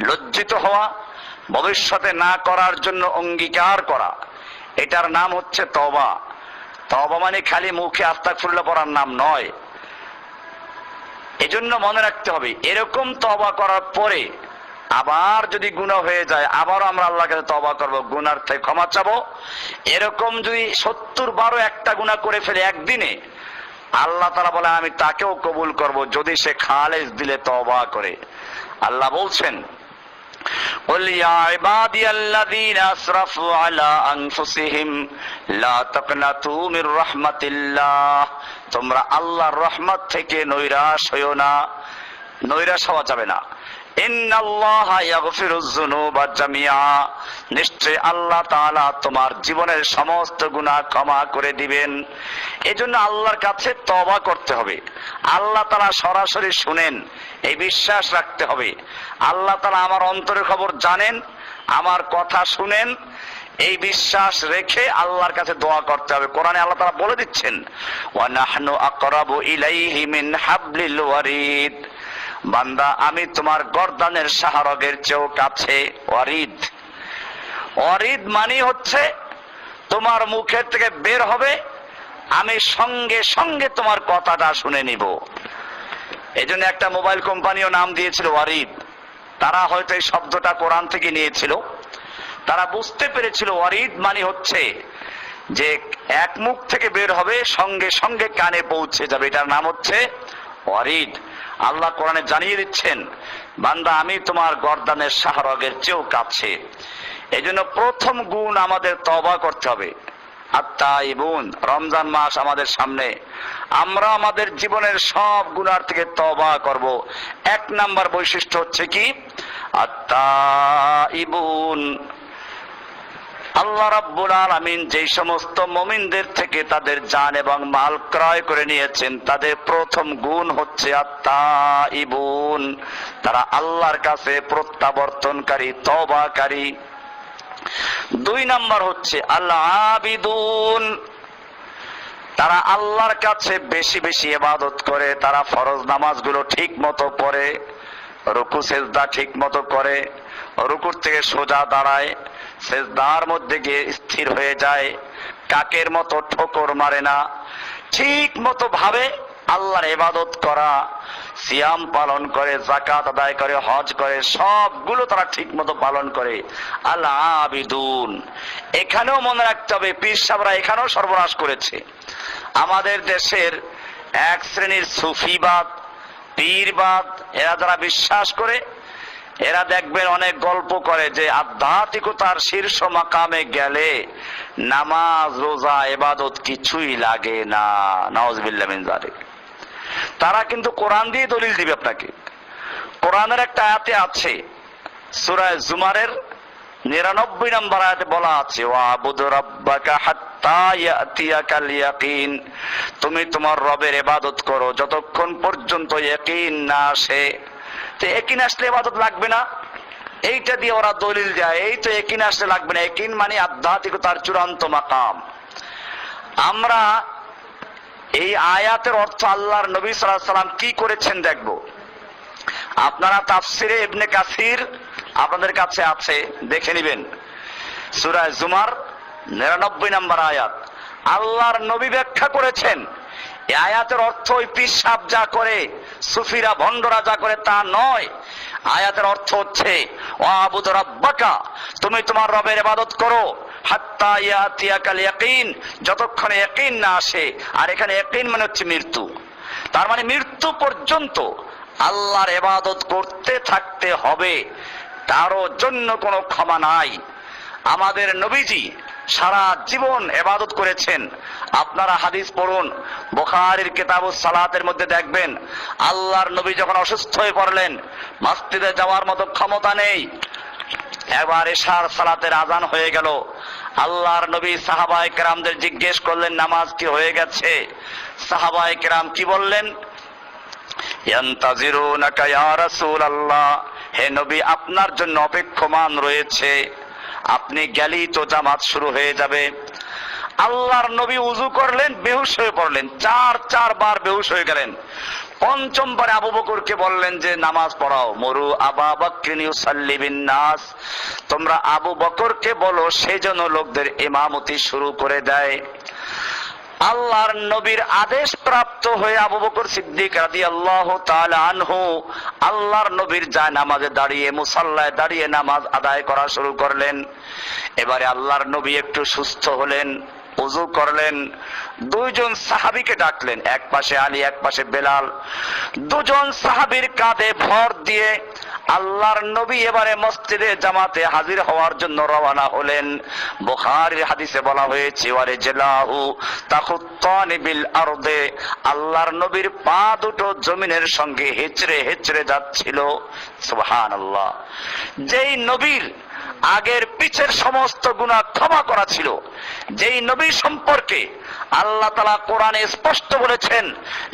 লজ্জিত হওয়া, ভবিষ্যতে না করার জন্য অঙ্গীকার করা, এটার নাম হচ্ছে তওবা। তওবা মানে খালি মুখে আস্তাগফিরুল্লাহ পড়ার নাম নয়। এজন্য মনে রাখতে হবে এরকম তওবা করার পরে আবার যদি গুনাহ হয়ে যায় আবারও আমরা আল্লাহর কাছে তওবা করব, গুনার থেকে ক্ষমা চাবো। এরকম যদি 70 একটা গুনাহ করে ফেলে একদিনে, আল্লাহ তাআলা বলে আমি তাকেও কবুল করব যদি সে খালেস দিলে তওবা করে। আল্লাহ বলছেন কুল ইয়া ইবাদিয়াল্লাযীনা আসরাফু আলা আনফুসিহিম লা তাকনাতু মির রাহমাতিল্লাহ, তোমরা আল্লাহর রহমত থেকে নৈরাশ হইও না। নৈরাশ হওয়া যাবে না। ইন্নাল্লাহা ইয়াগফিরুয যুনুবা জামিআ, নিশ্চয় আল্লাহ তাআলা তোমার জীবনের সমস্ত গুনাহ ক্ষমা করে দিবেন। এজন্য আল্লাহর কাছে তওবা করতে হবে। আল্লাহ তাআলা সরাসরি শুনেন, এই বিশ্বাস রাখতে হবে। আল্লাহ তাআলা আমার অন্তরের খবর জানেন, আমার কথা শুনেন, এই বিশ্বাস রেখে আল্লাহর কাছে দোয়া করতে হবে। কোরআনে আল্লাহ তাআলা বলে দিচ্ছেন, ওয়া নাহনু আকরাবু ইলাইহি মিন হাবলিল ওয়ারিদ, বান্দা আমি তোমার গর্দানের শাহরগের চেয়েও কাছে। ওয়ারিদ, ওয়ারিদ মানে হচ্ছে তোমার মুখের থেকে বের হবে, আমি সঙ্গে সঙ্গে তোমার কথাটা শুনে নিব। এই জন্য একটা মোবাইল কোম্পানিও নাম দিয়েছিল ওয়ারিদ। তারা হয়তো এই শব্দটা কোরআন থেকে নিয়েছিল। তারা বুঝতে পেরেছিল ওয়ারিদ মানে হচ্ছে যে এক মুখ থেকে বের হবে, সঙ্গে সঙ্গে কানে পৌঁছে যাবে, এটার নাম হচ্ছে ওয়ারিদ। আল্লাহ কোরআনে জানিয়ে দিচ্ছেন, বান্দা আমি তোমার গর্দানের শাহরগের চেয়েও কাছে। এই জন্য প্রথম গুণ আমাদের তওবা করতে হবে। আত-তাইবুন, রমজান মাস আমাদের সামনে, আমরা আমাদের জীবনের সব গুনার থেকে তওবা করব। এক নাম্বার বৈশিষ্ট্য হচ্ছে কি? আত-তাইবুন। আল্লাহ রাব্বুল আলামিন যেই সমস্ত মুমিনদের থেকে তাদের জান এবং মাল ক্রয় করে নিয়েছেন, তাদের প্রথম গুণ হচ্ছে আত-তাইবুন, তারা আল্লাহর কাছে প্রত্যাবর্তনকারী, তওবাকারী। দুই নাম্বার হচ্ছে আল-আবিদুন, তারা আল্লাহর কাছে বেশি বেশি ইবাদত করে, তারা ফরজ নামাজগুলো ঠিক মতো পড়ে, রুকু সেজদা ঠিক মতো করে, রুকুর থেকে সোজা দাঁড়ায়, সেজদার মধ্যে গিয়ে স্থির হয়ে যায়, কাকের মতো ঠোকর মারে না, ঠিক মতো ভাবে আল্লাহর ইবাদত করা, সিয়াম পালন করে, যাকাত আদায় করে, হজ করে, সবগুলো তারা ঠিক মতো পালন করে। আল আবিদুন। এখানেও মনে রাখতে হবে, পীর সাহেবরা এখানেও সর্বনাশ করেছে। আমাদের দেশের এক শ্রেণীর সুফিবাদ, পীরবাদ, এরা যারা বিশ্বাস করে, এরা দেখবেন অনেক গল্প করে যে আধ্যাত্মিকতার শীর্ষ মাকামে গেলে নামাজ, রোজা, ইবাদত কিছুই লাগে না। নাউজুবিল্লাহ মিন যালিক। তারা কিন্তু কোরআন দিয়ে দলিল দিবে আপনাকে। কোরআনের একটা আয়াতে আছে, সূরা জুমারের 99 নম্বর আয়াতে বলা আছে, ওয়াবুদ রাব্বাকা হাত্তা ইয়াতিয়াকাল ইয়াকিন, তুমি তোমার রবের ইবাদত করো যতক্ষণ পর্যন্ত ইয়াকিন না আসে। তো ইয়াকিন আসলে ইবাদত লাগবে না, এইটা দিয়ে ওরা দলিল দেয়, এই তো ইয়াকিন আসলে লাগবে না। ইয়াকিন মানে আধ্যাত্মিকতার চূড়ান্ত মাকাম। আমরা এই আয়াতের অর্থ আল্লাহর নবী সাল্লাল্লাহু আলাইহি সাল্লাম কি করেছেন দেখব। আপনারা তাফসিরে ইবনে কাসির আপনাদের কাছে আছে, দেখে নেবেন। সূরা জুমার 99 নম্বর আয়াত, আল্লাহর নবী ব্যাখ্যা করেছেন এই আয়াতের অর্থ ওই পীর সাহেব যা করে, সুফিরা ভণ্ডরা যা করে তা নয়। আয়াতের অর্থ হচ্ছে ওয়াবুদ রাব্বাকা, তুমি তোমার রবের ইবাদত করো, হাত্তা ইয়াতিয়াকাল ইয়াকিন, যতক্ষণ ইয়াকিন না আসে। আর এখানে ইয়াকিন মানে হচ্ছে মৃত্যু। তার মানে মৃত্যু পর্যন্ত আল্লাহর ইবাদত করতে থাকতে হবে, কারো জন্য কোনো ক্ষমা নাই। আমাদের নবীজি সারা জীবন ইবাদত করেছেন। আপনারা হাদিস পড়ুন, বুখারীর কিতাবুস সালাতের মধ্যে দেখবেন, আল্লাহর নবী যখন অসুস্থ হয়ে পড়লেন, মসজিদে যাওয়ার মতো ক্ষমতা নেই, এবার এশার সালাতের আজান হয়ে গেল। আল্লাহর নবী সাহাবায়ে কেরামদের জিজ্ঞেস করলেন, নামাজ কি হয়ে গেছে? সাহাবায়ে কেরাম কি বললেন? ইয়ান্তাজিরুনাকা ইয়া রাসূলুল্লাহ, হে নবী আপনার জন্য অপেক্ষমান রয়েছে, আপনি গেলেই তো জামাত শুরু হয়ে যাবে। আল্লাহর নবী উযু করলেন, বেহুশ হয়ে পড়লেন, চারবার বেহুশ হয়ে গেলেন। পঞ্চমবারে আবু বকরকে বললেন যে নামাজ পড়াও, মরু আবা বকরিন ইউসাল্লি বিন নাস, তোমরা আবু বকরকে বলো সে যেন লোকদের ইমামতি শুরু করে দেয়। আল্লাহর নবীর আদেশ প্রাপ্ত হয়ে আবু বকর সিদ্দিক রাদিয়াল্লাহু তাআলা আনহু আল্লাহর নবীর জায়নামাজে দাঁড়িয়ে, মুসাল্লায় দাঁড়িয়ে নামাজ আদায় করা শুরু করলেন। এবারে আল্লাহর নবী একটু সুস্থ হলেন, ওযু করলেন, দুইজন সাহাবীকে ডাকলেন, এক পাশে আলী এক পাশে বেলাল। দুজন সাহাবীর কাঁধে ভর দিয়ে আল্লাহর নবী এবারে মসজিদে জামাতে হাজির হওয়ার জন্য রওনা হলেন। বুখারীর হাদিসে বলা হয়েছে ওয়ারে জেলাহু তাখুত্তানি বিল আরদে, আল্লাহর নবীর পা দুটো জমিনের সঙ্গে হেঁচড়ে হেঁচড়ে যাচ্ছিল। সুবহানাল্লাহ। যেই নবীর আগের পিছের সমস্ত গুনাহ ক্ষমা করা ছিল, যেই নবী সম্পর্কে আল্লাহ তাআলা কোরআনে স্পষ্ট বলেছেন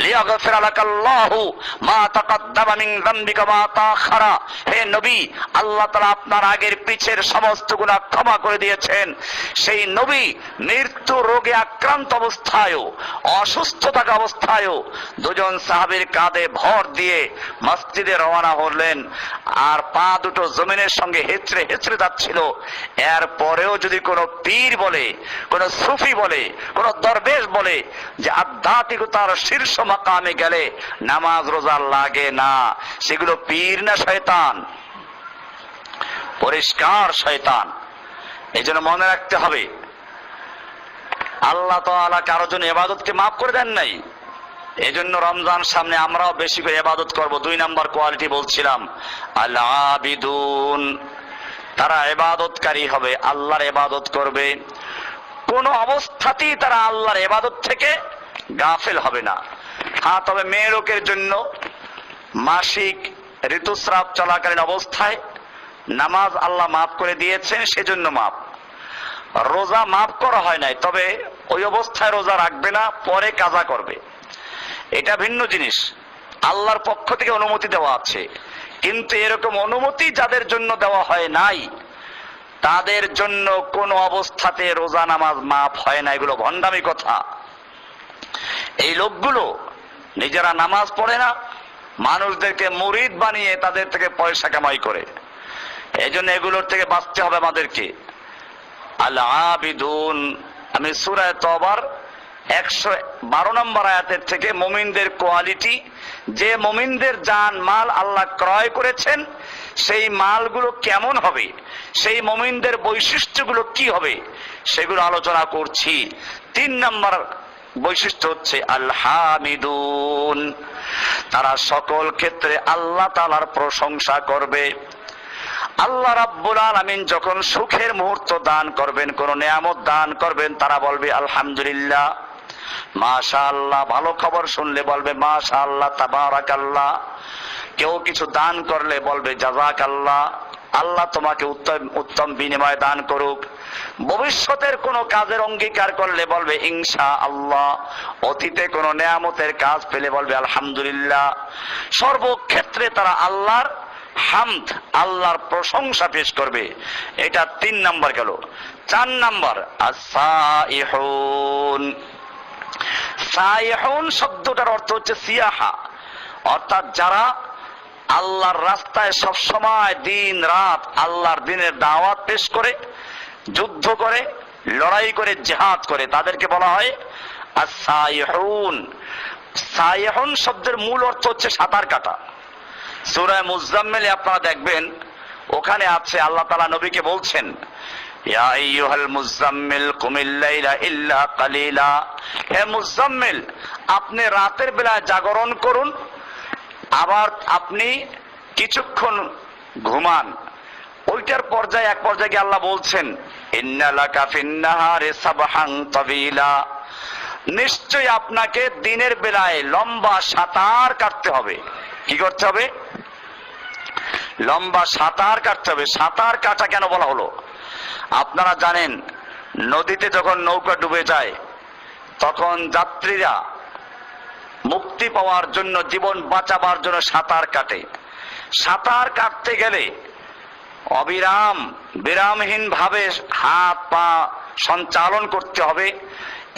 লিয়াগফিরা লাকাল্লাহু মা তাকাদ্দামা মিন যামবিকা মা তাআখারা, হে নবী আল্লাহ তাআলা আপনার আগের পিছের সমস্ত গুনাহ ক্ষমা করে দিয়েছেন। সেই নবী মৃত্যু রোগে আক্রান্ত অবস্থায়ও, অসুস্থ থাকা অবস্থায়ও দুজন সাহাবীর কাঁধে ভর দিয়ে মসজিদে রওনা হলেন, আর পা দুটো জমিনের সঙ্গে হেঁচড়ে হেঁচড়ে যাচ্ছিল। এর পরেও যদি কোনো পীর বলে, কোনো সুফি বলে, কোনো দরবেশ বলে যে আধ্যাত্মিকতার শীর্ষ মাকামে গেলে নামাজ রোজা লাগে না, সেগুলো পীর না শয়তান? পরিষ্কার শয়তান। এই জন্য মনে রাখতে হবে, আল্লাহ তাআলা কারো জন্য ইবাদতকে মাফ করে দেন নাই। এই জন্য রমজান সামনে আমরাও বেশি করে ইবাদত করব। 2 নাম্বার কোয়ালিটি বলছিলাম, আল আবিদুন, তারা ইবাদতকারী হবে, আল্লাহর ইবাদত করবে। কোন অবস্থাতেই তারা আল্লাহর ইবাদত থেকে গাফেল হবে না। হ্যাঁ, তবে মেয়ে লোকের জন্য মাসিক ঋতুস্রাব চলাকালীন অবস্থায় নামাজ আল্লাহ মাফ করে দিয়েছেন, সেজন্য মাফ। রোজা মাফ করা হয় নাই, তবে ওই অবস্থায় রোজা রাখবে না, পরে কাজা করবে। এটা ভিন্ন জিনিস, আল্লাহর পক্ষ থেকে অনুমতি দেওয়া আছে। কিন্তু এরকম অনুমতি যাদের জন্য দেওয়া হয় নাই, তাদের জন্য কোনো অবস্থাতে রোজা নামাজ মাফ হয় না। এগুলো ভণ্ডামি কথা। এই লোকগুলো নিজেরা নামাজ পড়ে না, মানুষদেরকে মুরিদ বানিয়ে তাদের থেকে পয়সা কামাই করে। এই জন্য এগুলোর থেকে বাঁচতে হবে আমাদেরকে। আল আবিদুন, আমি সূরা তওবার 112 নম্বর আয়াতের থেকে মুমিনদের কোয়ালিটি, যে মুমিনদের জান মাল আল্লাহ ক্রয় করেছেন, সেই মালগুলো কেমন হবে, সেই মুমিনদের বৈশিষ্ট্যগুলো কি হবে, সেগুলো আলোচনা করছি। 3 নম্বর বৈশিষ্ট্য হচ্ছে আল হামিদুন, তারা সকল ক্ষেত্রে আল্লাহ তাআলার প্রশংসা করবে। আল্লাহ রাব্বুল আলামিন যখন সুখের মুহূর্ত দান করবেন, কোন নিয়ামত দান করবেন, তারা বলবে আলহামদুলিল্লাহ, মাশাআল্লাহ। ভালো খবর শুনলে বলবে মাশাআল্লাহ, তাবারাকাল্লাহ। কেউ কিছু দান করলে বলবে জাযাকাল্লাহ, আল্লাহ তোমাকে উত্তম উত্তম বিনিময় দান করুক। ভবিষ্যতের কোনো কাজের অঙ্গীকার করলে বলবে ইনশাআল্লাহ। অতীতে কোনো নিয়ামতের কাজ পেলে বলবে আলহামদুলিল্লাহ। সর্বক্ষেত্রে তারা আল্লাহর হামদ, আল্লাহর প্রশংসা পেশ করবে। এটা 3 নাম্বার গেল। 4 নাম্বার আস-সাইহুন। সাইহুন শব্দটার অর্থ হচ্ছে সিয়াহা, অর্থাৎ যারা আল্লাহর রাস্তায় সব সময় দিন রাত আল্লাহর দিনের দাওয়াত পেশ করে, যুদ্ধ করে, লড়াই করে, জিহাদ করে, তাদেরকে বলা হয় আস-সাইহুন। সাইহুন শব্দের মূল অর্থ হচ্ছে সাঁতার কাটা। সূরা মুজাম্মিলে আপনারা দেখবেন, ওখানে আছে আল্লাহ তাআলা নবীকে বলছেন ইয়া আইয়ুহাল মুজাম্মিল কুমিল লাইলা ইল্লা কালিলা, হে মুজাম্মিল আপনি রাতের বেলায় জাগরণ করুন, আবার আপনি কিছুক্ষণ ঘুমান। ওইটার পর্যায়ে এক পর্যায়ে গিয়ে আল্লাহ বলছেন ইন্না লাকা ফিন-নাহারি সাবহান তাবিলা, নিশ্চয়ই আপনাকে দিনের বেলায় লম্বা সাঁতার কাটতে হবে। কি করতে হবে? লম্বা সাঁতার কাটতে হবে। সাঁতার কাটা কেন বলা হলো? আপনারা জানেন, নদীতে যখন নৌকা ডুবে যায়, তখন যাত্রীরা মুক্তি পাওয়ার জন্য, জীবন বাঁচাবার জন্য সাঁতার কাটে। সাঁতার কাটতে গেলে অবিরাম, বিরামহীন ভাবে হাত পা সঞ্চালন করতে হবে,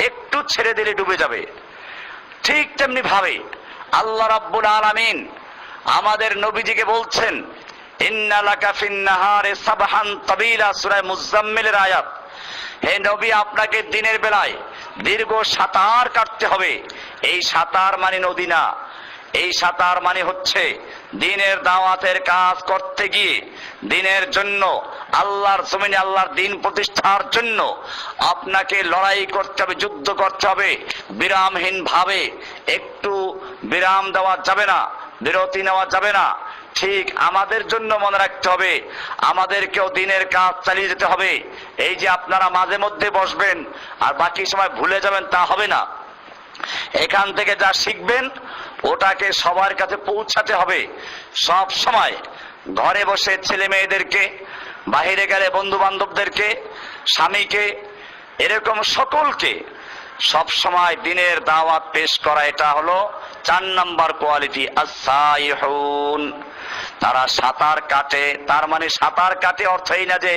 একটু ছেড়ে দিলে ডুবে যাবে। ঠিক তেমনি ভাবে আল্লাহ রাব্বুল আলামিন আমাদের নবীজিকে বলছেন ইন্না লাকা ফিন-নাহারি সাবহান তাবিলা, সূরা মুজাম্মিলের আয়াত। হে নবী, আপনাকে দিনের বেলায় দীর্ঘ সাঁতার কাটতে হবে। এই সাঁতার মানে নদী না, এই সাঁতার মানে হচ্ছে দিনের দাওয়াতের কাজ করতে গিয়ে, দিনের জন্য, আল্লাহর জমিনে আল্লাহর দিন প্রতিষ্ঠার জন্য আপনাকে লড়াই করতে হবে, যুদ্ধ করতে হবে বিরামহীন ভাবে। একটু বিরাম দেওয়া যাবে না, বিরতি নেওয়া যাবে না। ঠিক আমাদের জন্য মনে রাখতে হবে, আমাদেরকেও দিনের কাজ চালিয়ে যেতে হবে। এই যে আপনারা মাঝে মধ্যে বসবেন আর বাকি সময় ভুলে যাবেন, তা হবে না। এখান থেকে যা শিখবেন ওটাকে সবার কাছে পৌঁছাতে হবে। সব সময় ঘরে বসে ছেলে মেয়েদেরকে, বাহিরে গেলে বন্ধু বান্ধবদেরকে, স্বামীকে, এরকম সকলকে সব সময় দিনের দাওয়াত পেশ করা, এটা হলো 4 নাম্বার কোয়ালিটি। as-সাইহুন, তারা সাঁতার কাটে। তার মানে সাঁতার কাটে অর্থ এই না যে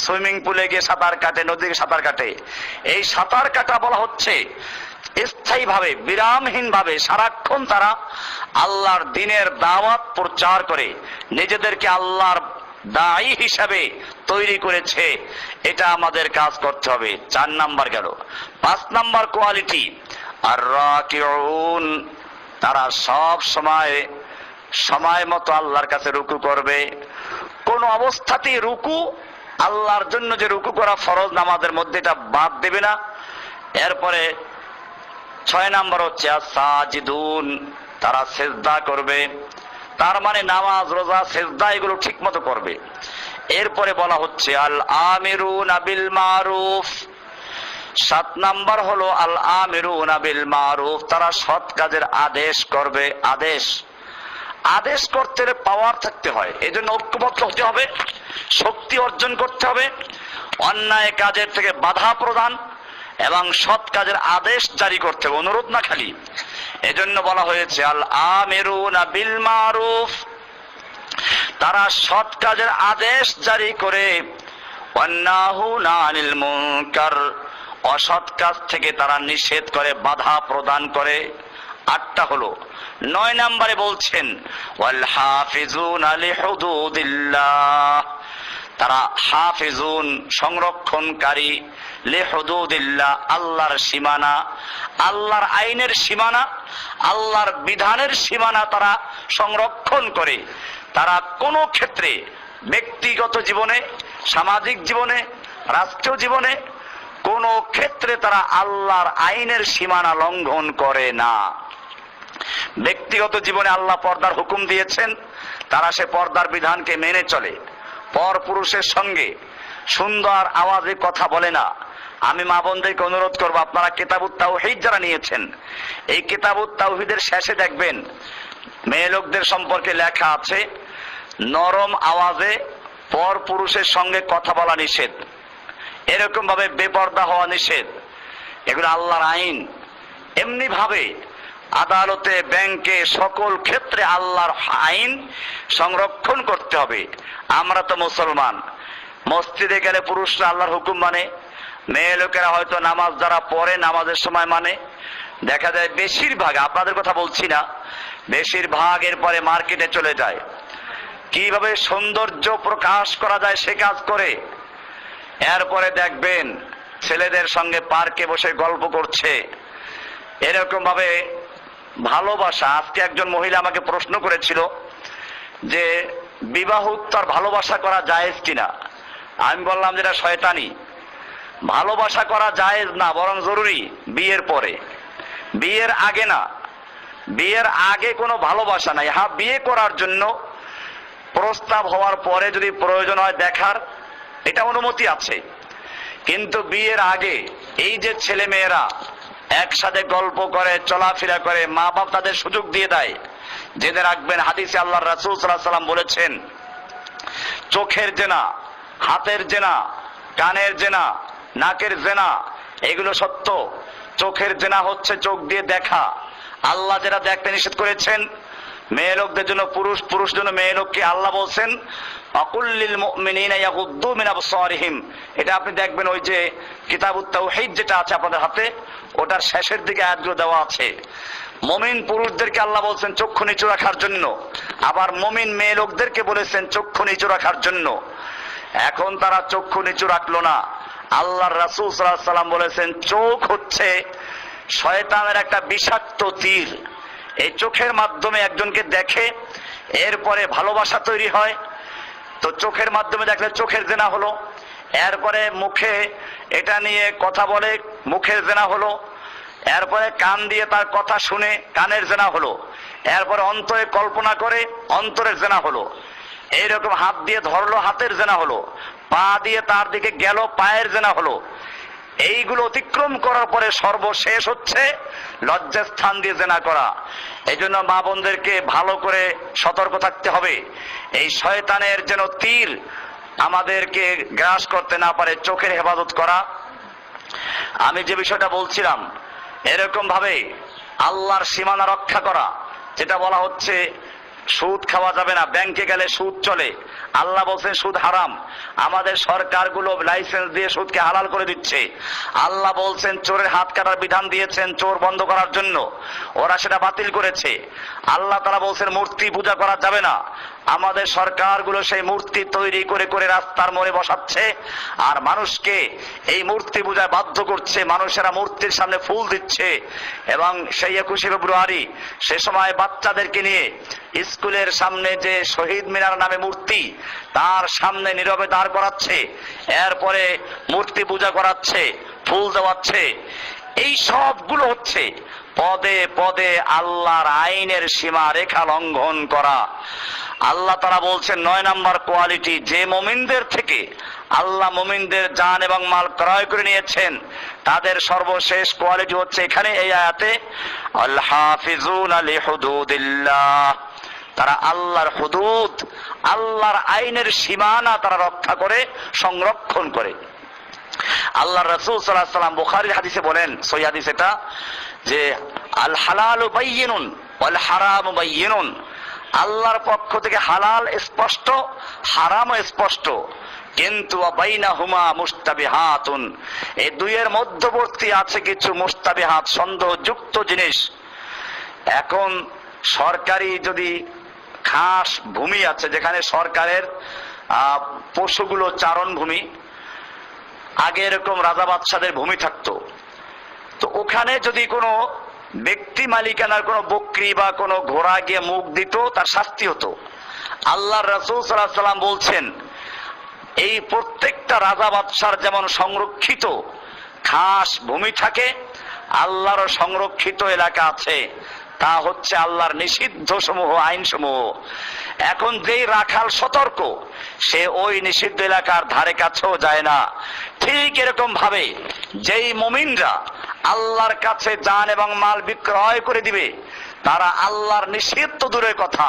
সুইমিং পুলে গিয়ে সাঁতার কাটে, নদীতে সাঁতার কাটে। এই সাঁতার কাটা বলা হচ্ছে স্থায়ী ভাবে, বিরামহীন ভাবে সারাক্ষণ তারা আল্লাহর দিনের দাওয়াত প্রচার করে নিজেদেরকে আল্লাহর দায়ী হিসাবে তৈরি করেছে। এটা আমাদের কাজ করতে হবে। 4 নাম্বার গেল। 5 নাম্বার কোয়ালিটি আর রাকিউন, তারা সব সময় মতো আল্লাহর কাছে রুকু করবে। কোন অবস্থাতেই রুকু, আল্লাহর জন্য যে রুকু করা ফরজ নামাজের মধ্যে, এটা বাদ দেবে না। এরপরে 6 নাম্বার হচ্ছে সাজিদুন, তারা সেজদা করবে। তার মানে নামাজ, রোজা, সেজদা এগুলো ঠিক মতো করবে। এরপরে বলা হচ্ছে আল আমিরুনা বিল মারুফ। 7 নাম্বার হলো আল আমিরুনা বিল মারুফ, তারা সৎ কাজের আদেশ করবে। আদেশ করতে পাওয়ার থাকতে হয়, এজন্য ঐক্যবদ্ধ হতে হবে, শক্তি অর্জন করতে হবে। অন্যায় কাজের থেকে বাধা প্রদান এবং সৎ কাজের আদেশ জারি করতে হবে, অনুরোধ না খালি। এজন্য বলা হয়েছে আল আমিরুনা বিল মারুফ, তারা সৎ কাজের আদেশ জারি করে। ওয়ান্নাহুনা আনিল মুনকার, অসৎ কাজ থেকে তারা নিষেধ করে, বাধা প্রদান করে। 8টা হলো। 9 নম্বরে বলছেন ওয়াল হাফিজুনা লিহুদুদিল্লাহ, তারা হাফিজুন, সংরক্ষণকারী, লিহুদুদিল্লাহ, আল্লাহর সীমানা, আল্লাহর আইনের সীমানা, আল্লাহর বিধানের সীমানা তারা সংরক্ষণ করে। তারা কোনো ক্ষেত্রে, ব্যক্তিগত জীবনে, সামাজিক জীবনে, রাষ্ট্রীয় জীবনে, কোনো ক্ষেত্রে তারা আল্লাহর আইনের সীমানা লঙ্ঘন করে না। ব্যক্তিগত জীবনে আল্লাহ পর্দার হুকুম দিয়েছেন, তারা সে পর্দার বিধানকে মেনে চলে। পর পুরুষের সঙ্গে সুন্দর আওয়াজে কথা বলে না। আমি মা বোনদেরকে অনুরোধ করবো, আপনারা কিতাবুত তাওহীদ যারা নিয়েছেন, এই কিতাবুত তাওহীদের শেষে দেখবেন মেয়ে লোকদের সম্পর্কে লেখা আছে, নরম আওয়াজে পর পুরুষের সঙ্গে কথা বলা নিষেধ, এরকম ভাবে বেপর্দা হওয়া নিষেধ। এগুলো আল্লাহর আইন। এমনি ভাবে আদালতে, ব্যাংকে, সকল ক্ষেত্রে আল্লাহর আইন সংরক্ষণ করতে হবে। আমরা তো মুসলমান, মসজিদে গেলে পুরুষরা আল্লাহর হুকুম মানে, মেয়ে লোকেরা হয়তো নামাজ যারা পড়ে নামাজের সময় মানে। দেখা যায় বেশিরভাগ, আপনাদের কথা বলছি না, বেশিরভাগ এরপরে মার্কেটে চলে যায়, কিভাবে সৌন্দর্য প্রকাশ করা যায় সে কাজ করে। এরপরে দেখবেন ছেলেদের সঙ্গে পার্কে বসে গল্প করছে। এরকম ভাবে ভালোবাসা, আজকে একজন মহিলা আমাকে প্রশ্ন করেছিল যে বিবাহোত্তর ভালোবাসা করা জায়েজ কিনা। আমি বললাম যেটা শয়তানি, ভালোবাসা করা জায়েজ না, বরং জরুরি বিয়ের পরে, বিয়ের আগে না। বিয়ের আগে কোনো ভালোবাসা নাই। হ্যাঁ, বিয়ে করার জন্য প্রস্তাব হওয়ার পরে যদি প্রয়োজন হয় দেখার, এটা অনুমতি আছে। কিন্তু বিয়ের আগে এই যে ছেলে মেয়েরা একসাথে গল্প করে, চলাফেরা করে, মা বাপ তাদের সুযোগ দিয়ে দেয়। জেনে রাখবেন, হাদিসে আল্লাহর রাসূল সাল্লাল্লাহু আলাইহি সাল্লাম বলেছেন, চোখের জেনা, হাতের জেনা, কানের জেনা, নাকের জেনা, এগুলো সত্য। চোখের জেনা হচ্ছে চোখ দিয়ে দেখা। আল্লাহ যেটা দেখতে নিষেধ করেছেন মেয়ে লোকদের জন্য, পুরুষ জন্য মেয়ে লোককে আল্লাহ বলছেন আকুল্লিল মুমিনিনা ইয়াগুদ্দু মিন আবসারিহিম। এটা আপনি দেখবেন ওই যে কিতাবুত তাওহীদ যেটা আছে আপনাদের হাতে, ওটার শেষের দিকে আয়াতগুলো দেওয়া আছে। মুমিন পুরুষদেরকে আল্লাহ বলছেন চক্ষু নিচু রাখার জন্য, আবার মুমিন মেয়ে লোকদেরকে বলেছেন চক্ষু নিচু রাখার জন্য। এখন তারা চক্ষু নিচু রাখলো না। আল্লাহর রাসূল সাল্লাল্লাহু আলাইহি সাল্লাম বলেছেন চোখ হচ্ছে শয়তানের একটা বিষাক্ত তীর। এই চোখের মাধ্যমে একজনকে দেখে, এরপরে ভালোবাসা তৈরি হয়। তো চোখের মাধ্যমে দেখলে চোখের জেনা হলো, এরপরে মুখে এটা নিয়ে কথা বলে, মুখের জেনা হলো, এরপরে কান দিয়ে তার কথা শুনে কানের জেনা হলো, এরপরে অন্তরে কল্পনা করে অন্তরের জেনা হলো, এইরকম হাত দিয়ে ধরলো হাতের জেনা হলো, পা দিয়ে তার দিকে গেল পায়ের জেনা হলো। এইগুলো অতিক্রম করার পরে সর্বশেষ হচ্ছে লজ্জাস্থান দিয়ে জেনা করা। এই জন্য মা বোনদেরকে ভালো করে সতর্ক থাকতে হবে, এই শয়তানের যেন তীর আমাদেরকে গ্রাস করতে না পারে। চোখের হেফাজত করা, আমি যে বিষয়টা বলছিলাম, এরকম ভাবে আল্লাহর সীমানা রক্ষা করা, যেটা বলা হচ্ছে সুদ খাওয়া যাবে না, ব্যাংকে গেলে সুদ চলে, আল্লাহ বলছেন সুদ হারাম, আমাদের সরকারগুলো লাইসেন্স দিয়ে সুদকে হালাল করে দিচ্ছে। আল্লাহ বলছেন চোরের হাত কাটার বিধান দিয়েছেন চোর বন্ধ করার জন্য, ওরা সেটা বাতিল করেছে। আল্লাহ তাআলা বলছেন মূর্তি পূজা করা যাবে না, আমাদের সরকারগুলো সেই মূর্তি তৈরি করে করে রাস্তার মোড়ে বসাচ্ছে আর মানুষকে এই মূর্তি পূজায় বাধ্য করছে, মানুষেরা মূর্তির সামনে ফুল দিচ্ছে। এবং সেই 21শে ফেব্রুয়ারি সে সময় বাচ্চাদেরকে নিয়ে স্কুলের সামনে যে শহীদ মিনার নামে মূর্তি, তার সামনে নীরবে দাঁড় করাচ্ছে, এরপরে মূর্তি পূজা করাচ্ছে, ফুল দেওয়াচ্ছে। এই সবগুলো হচ্ছে পদে পদে আল্লাহর আইনের সীমা রেখা লঙ্ঘন করা। আল্লাহ তাআলা বলছেন ৯ নাম্বার কোয়ালিটি, যে মুমিনদের থেকে আল্লাহ মুমিনদের জান এবং মাল ক্রয় করে নিয়েছেন তাদের সর্বশেষ কোয়ালিটি হচ্ছে এখানে এই আয়াতে, আল হাফিজুনা লিহুদুদিল্লাহ, তারা আল্লাহর হুদুদ, আল্লাহর আইনের সীমানা তারা রক্ষা করে, সংরক্ষণ করে। আল্লাহর রাসূল সাল্লাল্লাহু আলাইহি ওয়াসাল্লাম বুখারীর হাদিসে বলেন, সহিহ হাদিস এটা, যে আল হালালু বাইয়িনুন ওয়াল হারামু বাইয়িনুন, আল্লাহর পক্ষ থেকে হালাল স্পষ্ট, হারামও স্পষ্ট, কিন্তু বাইনাহুমা মুস্তাবিহাতুন, এই দুইয়ের মধ্যবর্তী আছে কিছু মুস্তাবিহাত, সন্দেহযুক্ত জিনিস। এখন সরকারি যদি খাস ভূমি আছে, যেখানে সরকারের পশুগুলো চারণ ভূমি, আগে এরকম রাজা বাদশাদের ভূমি থাকতো, তো ওখানে যদি কোনো ব্যক্তি মালিকানার কোনো বকরি বা কোনো ঘোড়া গিয়ে মুখ দিত, তার শাস্তি হতো। আল্লাহর রাসূল সাল্লাল্লাহু আলাইহি ওয়াসাল্লাম বলছেন এই প্রত্যেকটা রাজা বাদশার যেমন সংরক্ষিত খাস ভূমি থাকে, আল্লাহরও সংরক্ষিত এলাকা আছে, তা হচ্ছে আল্লাহর নিষিদ্ধ সমূহ, আইন সমূহ। এখন যেই রাখাল সতর্ক, সে ওই নিষিদ্ধ এলাকার ধারে কাছেও যায় না। ঠিক এরকম ভাবে যেই মুমিনরা আল্লাহর কাছে জান এবং মাল বিক্রয় করে দিবে, তারা আল্লাহর নিষেধ তো দূরের কথা,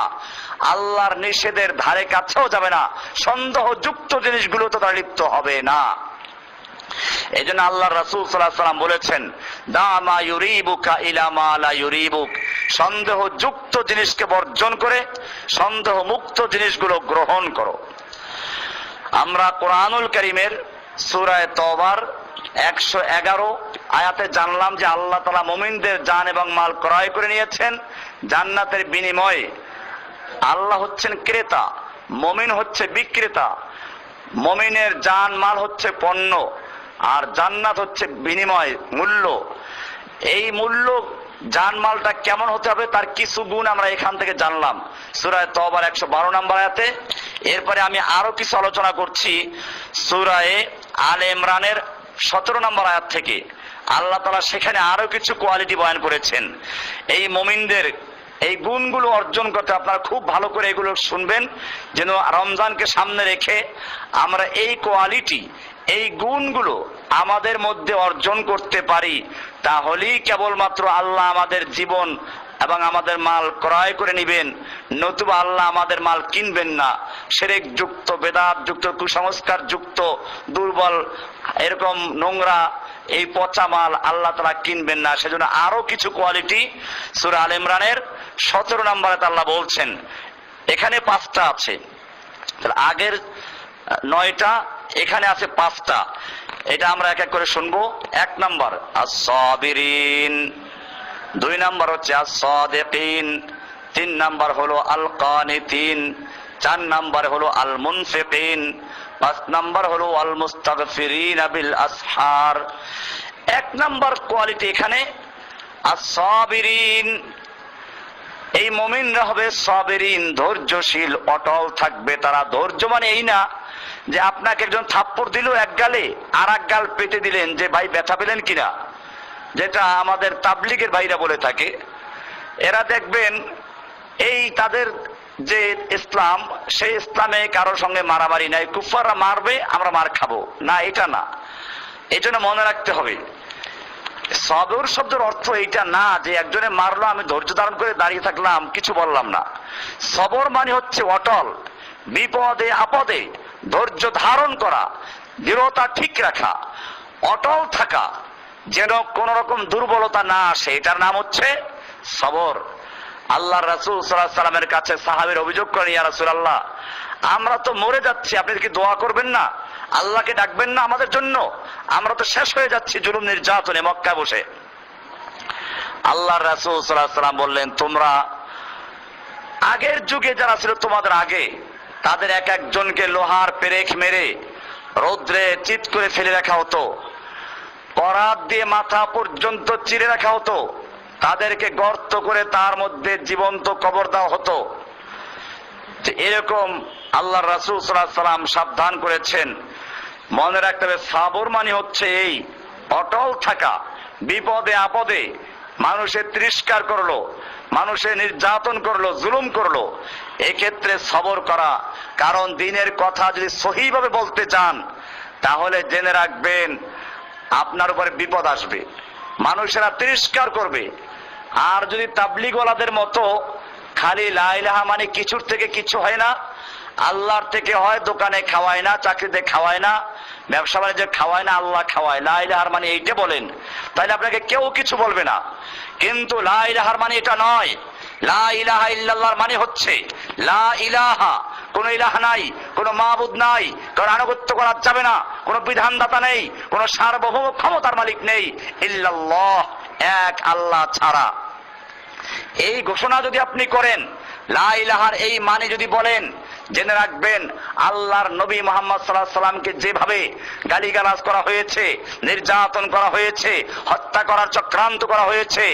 আল্লাহর নিষেধের ধারে কাছেও যাবে না, সন্দেহযুক্ত জিনিসগুলো তো তারা লিপ্ত হবে না। এই জন্য আল্লাহ রাসূল সাল্লাল্লাহু আলাইহি ওয়াসাল্লাম বলেছেন, দামা ইউরিবুকা ইলা মা লা ইউরিবুক, সন্দেহযুক্ত জিনিসকে বর্জন করে সন্দেহ মুক্ত জিনিসগুলো গ্রহণ করো। আমরা কোরআনুল কারীমের সূরা তওবার 111 আয়াতে জানলাম যে আল্লাহ তাআলা মুমিনদের জান এবং মাল ক্রয় করে নিয়েছেন জান্নাতের বিনিময়ে। আল্লাহ হচ্ছেন ক্রেতা, মুমিন হচ্ছে বিক্রেতা। মুমিনের জান মাল হচ্ছে পণ্য, আর জান্নাত হচ্ছে বিনিময়, মূল্য। এই মূল্য জানমালটা কেমন হতে হবে তার কিছু গুণ আমরা এখান থেকে জানলাম সূরা তওবার 112 নম্বর আয়াতে। এরপরে আমি আরো কিছু আলোচনা করছি সূরা আলে ইমরানের 17 নম্বর আয়াত থেকে। আল্লাহ তাআলা সেখানে আরো কিছু কোয়ালিটি বয়ান করেছেন। এই মুমিনদের এই গুণগুলো অর্জন করতে আপনারা খুব ভালো করে এগুলো শুনবেন, যেন রমজানকে সামনে রেখে আমরা এই কোয়ালিটি, এই গুণগুলো আমাদের মধ্যে অর্জন করতে পারি। তাহলেই কেবলমাত্র আল্লাহ আমাদের জীবন এবং আমাদের মাল ক্রয় করে নিবেন, নতুবা আল্লাহ আমাদের মাল কিনবেন না। শিরক যুক্ত, বেদাত যুক্ত, কুসংস্কার যুক্ত, দুর্বল, এরকম নোংরা এই পচা মাল আল্লাহ তাআলা কিনবেন না। সেজন্য আরো কিছু কোয়ালিটি সূরা আলে ইমরানের 17 নম্বরে আল্লাহ বলছেন। এখানে 5টা আছে, আগের 9টা, এখানে আছে 5টা। এটা আমরা এক এক করে শুনবো। 1 নম্বর আস-সাবিরিন, 2 নম্বর হচ্ছে আস-সাদিকিন, 3 নম্বর হলো আল-কানিতিন, 4 নম্বর হলো আল-মুনফিকিন, 5 নম্বর হলো আল-মুস্তাগফিরিন বিল আসহার। 1 নম্বর কোয়ালিটি এখানে আস-সাবিরিন। এই মুমিনরা হবে সাবিরিন, ধৈর্যশীল, অটল থাকবে তারা। ধৈর্য মানে এই না যে আপনাকে একজন থাপ্পড় দিল এক গালে, আর এক গাল পেটে দিলেন যে ভাই ব্যথা পেলেন কিনা, যেটা আমাদের তাবলিগের ভাইরা বলে থাকে, এরা দেখবেন এই তাদের যে ইসলাম, সেই ইসলামে কারোর সঙ্গে মারামারি নাই, কুফাররা মারবে আমরা মার খাবো না, এটা না। এই জন্য মনে রাখতে হবে, সবর শব্দের অর্থ এইটা না যে একজনে মারলো আমি ধৈর্য ধারণ করে দাঁড়িয়ে থাকলাম কিছু বললাম না। সবর মানে হচ্ছে অটল, বিপদে আপদে ধৈর্য ধারণ করা, দৃঢ়তা ঠিক রাখা, অটল থাকা, যেন কোন রকম দুর্বলতা না আসে, এটার নাম হচ্ছে সবর। আল্লাহ রাসূল সাল্লাল্লাহু আলাইহি সাল্লামের কাছে সাহাবীর অভিযোগ করেন, ইয়া রাসূলুল্লাহ, আমরা তো মরে যাচ্ছি, আপনি কি দোয়া করবেন না, আল্লাহকে ডাকবেন না আমাদের জন্য? আমরা তো শেষ হয়ে যাচ্ছি জুলুম নির্যাতনে মক্কায় বসে। আল্লাহ রাসূল সাল্লাল্লাহু আলাইহি সাল্লাম বললেন, তোমরা আগের যুগে যারা ছিল তোমাদের আগে, তাদের এক একজনকে লোহার পেরেক মেরে রৌদ্রে চিৎ করে ফেলে রাখা হতো, করাত দিয়ে মাথা পর্যন্ত চিরে রাখা হতো, তাদেরকে গর্ত করে তার মধ্যে জীবন্ত কবর দেওয়া হতো। এরকম আল্লাহ রাসূল সাল্লাল্লাহু আলাইহি সাল্লাম সাবধান করেছেন। মনে রাখতে হবে, সাবর মানে হচ্ছে এই অটল থাকা, বিপদে আপদে মানুষের তিরস্কার করলো, মানুষের নির্যাতন করলো, জুলুম করলো, এক্ষেত্রে সবর করা। কারণ দিনের কথা যদি সহিভাবে বলতে চান তাহলে জেনে রাখবেন আপনার উপরে বিপদ আসবে, মানুষেরা তিরস্কার করবে। আর যদি তাবলিগওয়ালাদের মতো খালি লা ইলাহা মানে কিছুর থেকে কিছু হয় না, আল্লাহর থেকে হয়, দোকানে খাওয়ায় না, চাকরিতে খাওয়ায় না, ব্যবসা বাণিজ্যে খাওয়ায় না, আল্লাহ খাওয়ায়, লা ইলাহার মানে এইটা বলেন, তাহলে আপনাকে কেউ কিছু বলবে না। কিন্তু লা ইলাহার মানে এটা নয়। লা ইলাহা ইল্লাল্লাহর মানে হচ্ছে লা ইলাহা, কোন ইলাহা নাই, কোন মাবুদ নাই, কারণ আনুগত্য করা যাবে না, কোন বিধানদাতা নেই, কোন সার্বভৌম ক্ষমতার মালিক নেই, ইল্লাল্লাহ, এক আল্লাহ ছাড়া। এই ঘোষণা যদি আপনি করেন, লা ইলাহার এই মানে যদি বলেন, জেনে রাখবেন আল্লাহর নবী মুহাম্মদ সাল্লাল্লাহু আলাইহি সাল্লামকে যেভাবে গালিগালাজ করা হয়েছে, নির্যাতন করা হয়েছে, হত্যা করার চক্রান্ত করা হয়েছে,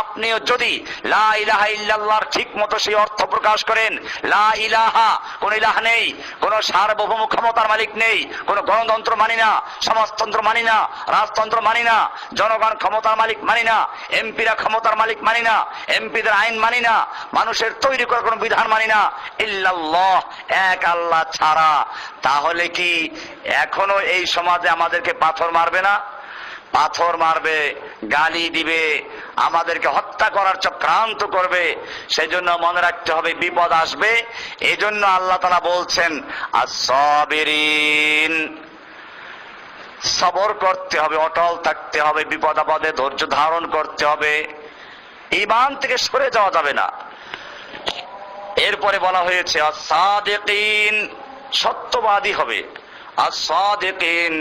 আপনিও যদি লা ইলাহা ইল্লাল্লাহর ঠিক মতো সেই অর্থ প্রকাশ করেন, লা ইলাহা, কোন ইলাহ নেই, কোন সার্বভৌম ক্ষমতার মালিক নেই, কোন গণতন্ত্র মানি না, সমাজতন্ত্র মানি না, রাজতন্ত্র মানি না, জনগণ ক্ষমতার মালিক মানি না, এমপিরা ক্ষমতার মালিক মানি না, এমপিদের আইন মানি না, মানুষের তৈরি করা কোনো বিধান মানি না, ইল্লাল্লাহ, এক আল্লাহ ছাড়া, তাহলে কি এখনো এই সমাজে আমাদেরকে পাথর মারবে না? পাথর মারবে, গালি দিবে, আমাদেরকে হত্যা করার চক্রান্ত করবে। সেজন্য মনে রাখতে হবে বিপদ আসবে। এই জন্য আল্লাহ তাআলা বলছেন আস-সাবিরিন, সবর করতে হবে, অটল থাকতে হবে, বিপদ আপদে ধৈর্য ধারণ করতে হবে, ঈমান থেকে সরে যাওয়া যাবে না। এরপরে বলা হয়েছে আস-সাদিকিন, সত্যবাদী হবে। আস-সাদিকিন,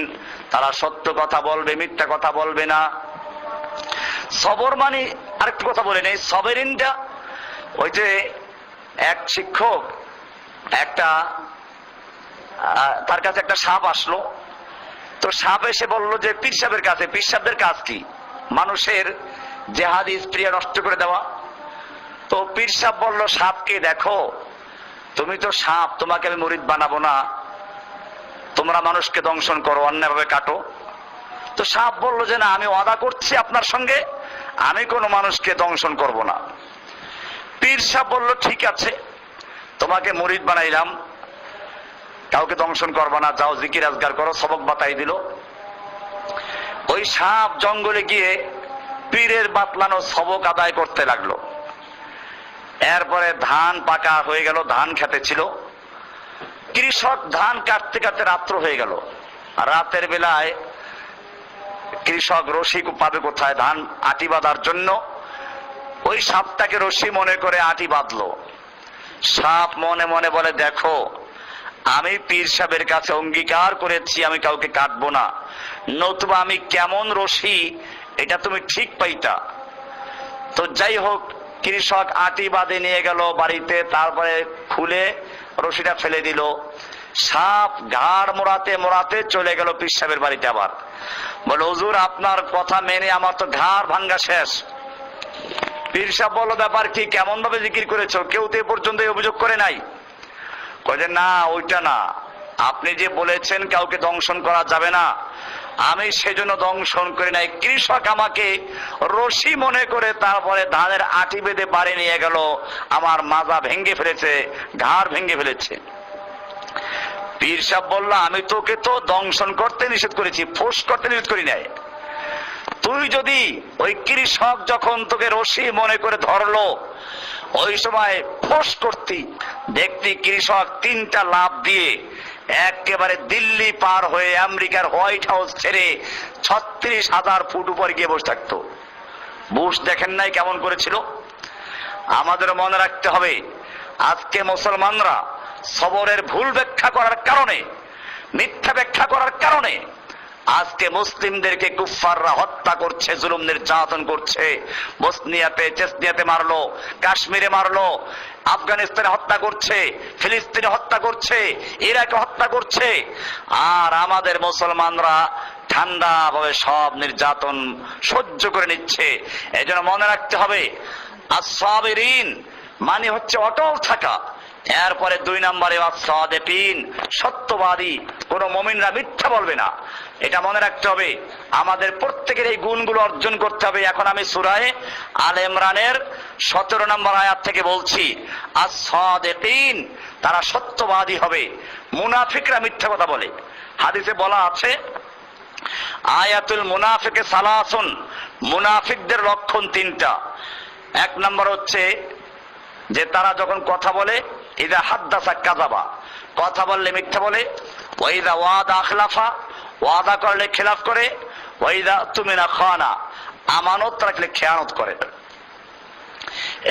তারা সত্য কথা বলবে, মিথ্যা কথা বলবে না। সবর মানে আরেকটা কথা বলে নেই, সবেরিনটা ওই যে এক শিক্ষক তার কাছে একটা সাপ আসলো, তো সাপ এসে বললো যে পীর সাহেবের কাছে, পীর সাহেবদের কাজ কি? মানুষের জেহাদি স্ত্রিয়া নষ্ট করে দেওয়া। তো পীর সাহেব বলল সাপকে, দেখো তুমি তো সাপ, তোমাকে আমি মুরিদ বানাবো না, তোমরা মানুষকে দংশন করো, অন্যায়ভাবে কাটো। তো সাপ বলল যে না, আমি ওয়াদা করছি আপনার সঙ্গে, আমি কোনো মানুষকে দংশন করব না। পীর সাহেব বলল ঠিক আছে, তোমাকে মুরিদ বানাইলাম, কাউকে দংশন করবা না, যাও জিকির আজগার করো, সবক বাতাই দিল। ওই সাপ জঙ্গলে গিয়ে পীরের বাতলানো সবক আদায় করতে লাগলো। এরপরে ধান পাকা হয়ে গেল, ধান খেতে ছিল, কৃষক ধান কাটতে কাটতে রাত্র হয়ে গেল। রাতের বেলায় কৃষক রশি পাবে কোথায় ধান আটি বাঁধার জন্য? ওই সাপটাকে রশি মনে করে আটি বাঁধলো। সাপ মনে মনে বলে, দেখো আমি পীর সাহেবের কাছে অঙ্গীকার করেছি আমি কাউকে কাটবো না, নতুবা আমি কেমন রশি এটা তুমি ঠিক পাইতা। তো যাই হোক, কৃষক আটি বাঁধে নিয়ে গেল বাড়িতে, তারপরে খুলে রশিটা ফেলে দিল। সাপ ঘাড় মোড়াতে মোড়াতে চলে গেল পীর সাহেবের বাড়িতে। আবার বলে, হুজুর আপনার কথা মেনে আমার তো ঘাড় ভাঙ্গা শেষ। পীর সাহেব বলল, ব্যাপার কি, কেমন ভাবে জিকির করেছো? কেউ তো এ পর্যন্ত অভিযোগ করে নাই। কয়ে যে না, ওইটা না, আপনি যে বলেছেন কাউকে দংশন করা যাবে না, আমি সেজন্য দংশন করি নাই। কৃষক আমাকে রশি মনে করে তারপরে ধানের আটি বেঁধে বাড়ি নিয়ে গেল, আমার মাজা ভেঙে ফেলেছে, ঘাড় ভেঙে ফেলেছে। পীর সাহেব বলল, আমি তোকে তো দংশন করতে নিষেধ করেছি, ফোঁস করতে নিষেধ করি নাই। তুই যদি ওই কৃষক যখন তোকে রশি মনে করে ধরলো ওই সময় ফোঁস করতি, দেখতি কৃষক 3টা লাফ দিয়ে একেবারে দিল্লি পার হয়ে আমেরিকার হোয়াইট হাউস ছেড়ে 36,000 ফুট উপর গিয়ে বসে থাকতো। বুশ দেখেন নাই কেমন করেছিল? আমাদের মনে রাখতে হবে, আজকে মুসলমানরা সবরের ভুল ব্যাখ্যা করার কারণে, মিথ্যা ব্যাখ্যা করার কারণে আজকে মুসলিমদেরকে কুফফাররা হত্যা করছে, জুলুম নির্যাতন করছে। বসনিয়াতে, চেচনিয়াতে মারলো, কাশ্মীরে মারলো, আফগানিস্তানে হত্যা করছে, ফিলিস্তিনে হত্যা করছে, ইরাকে হত্যা করছে। আর আমাদের মুসলমানরা ঠান্ডা ভাবে সব নির্যাতন সহ্য করে নিচ্ছে। এই জন্য মনে রাখতে হবে, আস-সাবিরিন মানে হচ্ছে অটল থাকা। এরপরে 2 নম্বরে আস-সাদিকিন, সত্যবাদী। কোন মুমিনরা মিথ্যা বলবে না, এটা মনে রাখতে হবে। আমাদের প্রত্যেকের এই গুণগুলো অর্জন করতে হবে। এখন আমি সূরা আলে ইমরানের 17 নম্বর আয়াত থেকে বলছি, আস-সাদিকিন, তারা সত্যবাদী হবে। মুনাফিকরা মিথ্যা কথা বলে। হাদিসে বলা আছে, আয়াতুল মুনাফিকে সালাসুন, মুনাফিকদের লক্ষণ 3টা। 1 নম্বর হচ্ছে যে তারা যখন কথা বলে, ইদা হাদ্দাসা কাযাবা, কথা বললে মিথ্যা বলে। ওয়াইদা ওয়াদা আখলাফা, ওয়াদা করলে খেলাফ করে। ওয়াইদা তুমিনা খানা, আমানত রাখলে খেয়ানত করে।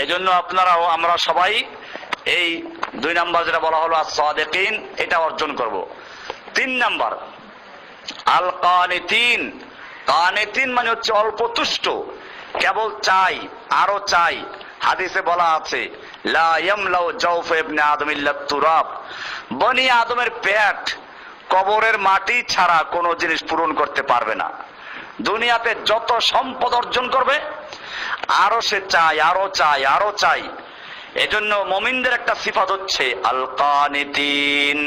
এজন্য আপনারাও আমরা সবাই এই 2 নম্বর যেটা বলা হলো আস-সাদিকিন, এটা অর্জন করব। 3 নম্বর আল কানিতিন, কানিতিন মানে হচ্ছে অল্প তুষ্ট, কেবল চাই, আরো চাই। হাদিসে বলা আছে, লা ইয়ামলাউ জাওফ ইবনে আদম ইল্লা তুরাব, বনি আদমের পেট কবরের মাটি ছাড়া কোনো জিনিস পূরণ করতে পারবে না। দুনিয়াতে যত সম্পদ অর্জন করবে আরো সে চাই, আরো চাই, আরো চাই। এজন্য মুমিনদের একটা সিফাত হচ্ছে আল কানিতিন,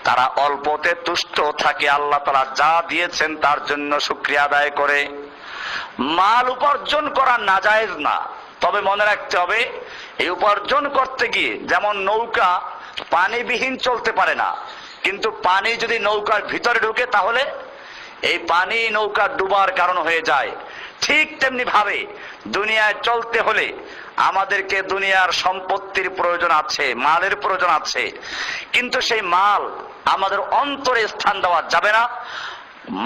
তারা অল্পতে তুষ্ট থাকে, আল্লাহ তাআলা যা দিয়েছেন তার জন্য শুকরিয়া আদায় করে। মাল উপার্জন করা নাজায়েজ না, তবে মনে রাখতে হবে এই উপার্জন করতে গিয়ে, যেমন নৌকা পানিবিহীন চলতে পারে না, কিন্তু পানি যদি নৌকার ভিতরে ঢুকে তাহলে এই পানি নৌকা ডুবার কারণ হয়ে যায়। ঠিক তেমনি ভাবে দুনিয়ায় চলতে হলে আমাদেরকে দুনিয়ার সম্পত্তির প্রয়োজন আছে, মালের প্রয়োজন আছে, কিন্তু সেই মাল আমাদের অন্তরে স্থান দেওয়া যাবে না,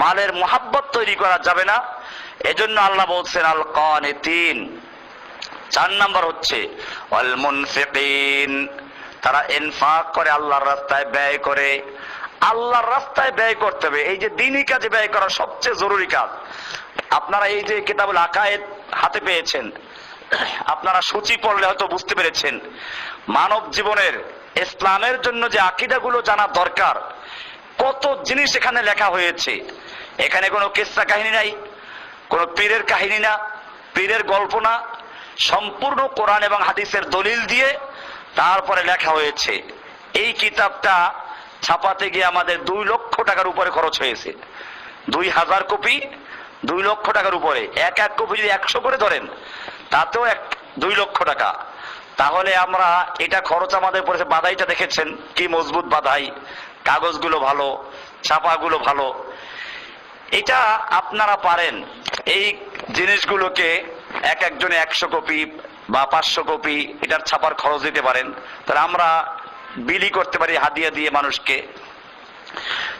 মালের মোহাব্বত তৈরি করা যাবে না। এজন্য আল্লাহ বলছেন আল কানিতিন। 4 নম্বর হচ্ছে ওয়াল মুনফিকিন, তারা ইনফাক করে, আল্লাহর রাস্তায় ব্যয় করে। আল্লাহর রাস্তায় ব্যয় করতে হবে, এই যে দ্বীনি কাজে ব্যয় করা সবচেয়ে জরুরি কাজ। আপনারা এই যে কিতাবুল আকায়েদ হাতে পেয়েছেন, আপনারা সূচি পড়লে হয়তো বুঝতে পেরেছেন মানব জীবনের ইসলামের জন্য যে আকীদাগুলো জানা দরকার, কত জিনিস এখানে লেখা হয়েছে। এখানে কোনো কিসসা কাহিনী নাই, কোনো পীরের কাহিনী না, পীরের গল্প না, সম্পূর্ণ কোরআন এবং হাদিসের দলিল দিয়ে তারপরে লেখা হয়েছে। এই কিতাবটা ছাপাতে গিয়ে আমাদের 2 লক্ষ টাকার উপরে খরচ হয়েছে। 2000 কপি, 2 লক্ষ টাকার উপরে। এক কপি যদি 100 করে ধরেন তাতেও 2 লক্ষ টাকা। তাহলে আমরা এটা খরচ আমাদের পড়েছে। বাধাইটা দেখেছেন কি মজবুত বাধাই, কাগজগুলো ভালো, ছাপাগুলো ভালো। এটা আপনারা পারেন এই জিনিসগুলোকে একজনে 100 কপি বা 500 কপি এটার ছাপার খরচ দিতে পারেন, তাহলে আমরা বিলি করতে পারি হাদিয়া দিয়ে মানুষকে।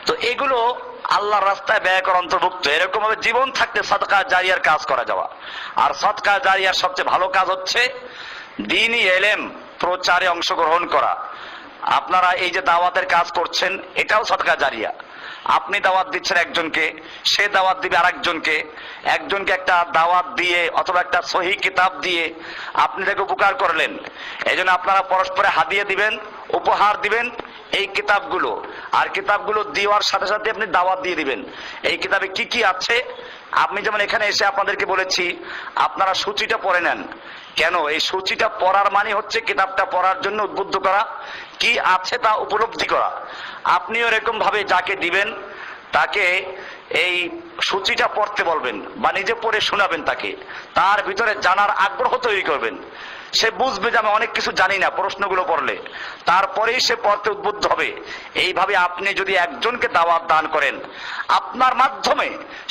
তো এগুলো আল্লাহর রাস্তায় ব্যয় করা অন্তর্ভুক্ত। এরকম ভাবে জীবন থাকতে সাদকা জারিয়ার কাজ করা যাওয়া। আর সাদকা জারিয়ার সবচেয়ে ভালো কাজ হচ্ছে দ্বীনি ইলম প্রচারে অংশগ্রহণ করা। আপনারা এই যে দাওয়াতের কাজ করছেন, এটাও সাদকা জারিয়া। আপনি দাওয়াত দিচ্ছেন একজনকে, সে দাওয়াত দিবে আরেকজনকে, একজনকে একটা দাওয়াত দিয়ে অথবা একটা সহিহ কিতাব দিয়ে আপনি তাকে উপকার করলেন। এই জন্য আপনারা পরস্পরে হাদিয়া দিবেন, উপহার দিবেন, এই কিতাবগুলো, আর কিতাবগুলো দেওয়ার সাথে সাথে আপনি দাওয়াত দিয়ে দিবেন এই কিতাবে কি কি আছে। আমি যেমন এখানে এসে আপনাদেরকে বলেছি আপনারা সূচিটা পড়ে নেন। কেন? এই সূচিটা পড়ার মানে হচ্ছে কিতাবটা পড়ার জন্য উদ্বুদ্ধ করা, কি আছে তা উপলব্ধি করা। আপনিও এরকম ভাবে যাকে দিবেন তাকে এই সূচিটা পড়তে বলবেন বা নিজে পড়ে শোনাবেন, তাকে তার ভিতরে জানার আগ্রহ তৈরি করবেন। সে বুঝবে যে আমি অনেক কিছু জানি না প্রশ্নগুলো পড়লে, তারপরেই সে পড়তে উদ্বুদ্ধ হবে। এইভাবে আপনি যদি একজনকে দাওয়াত দান করেন, আপনার মাধ্যমে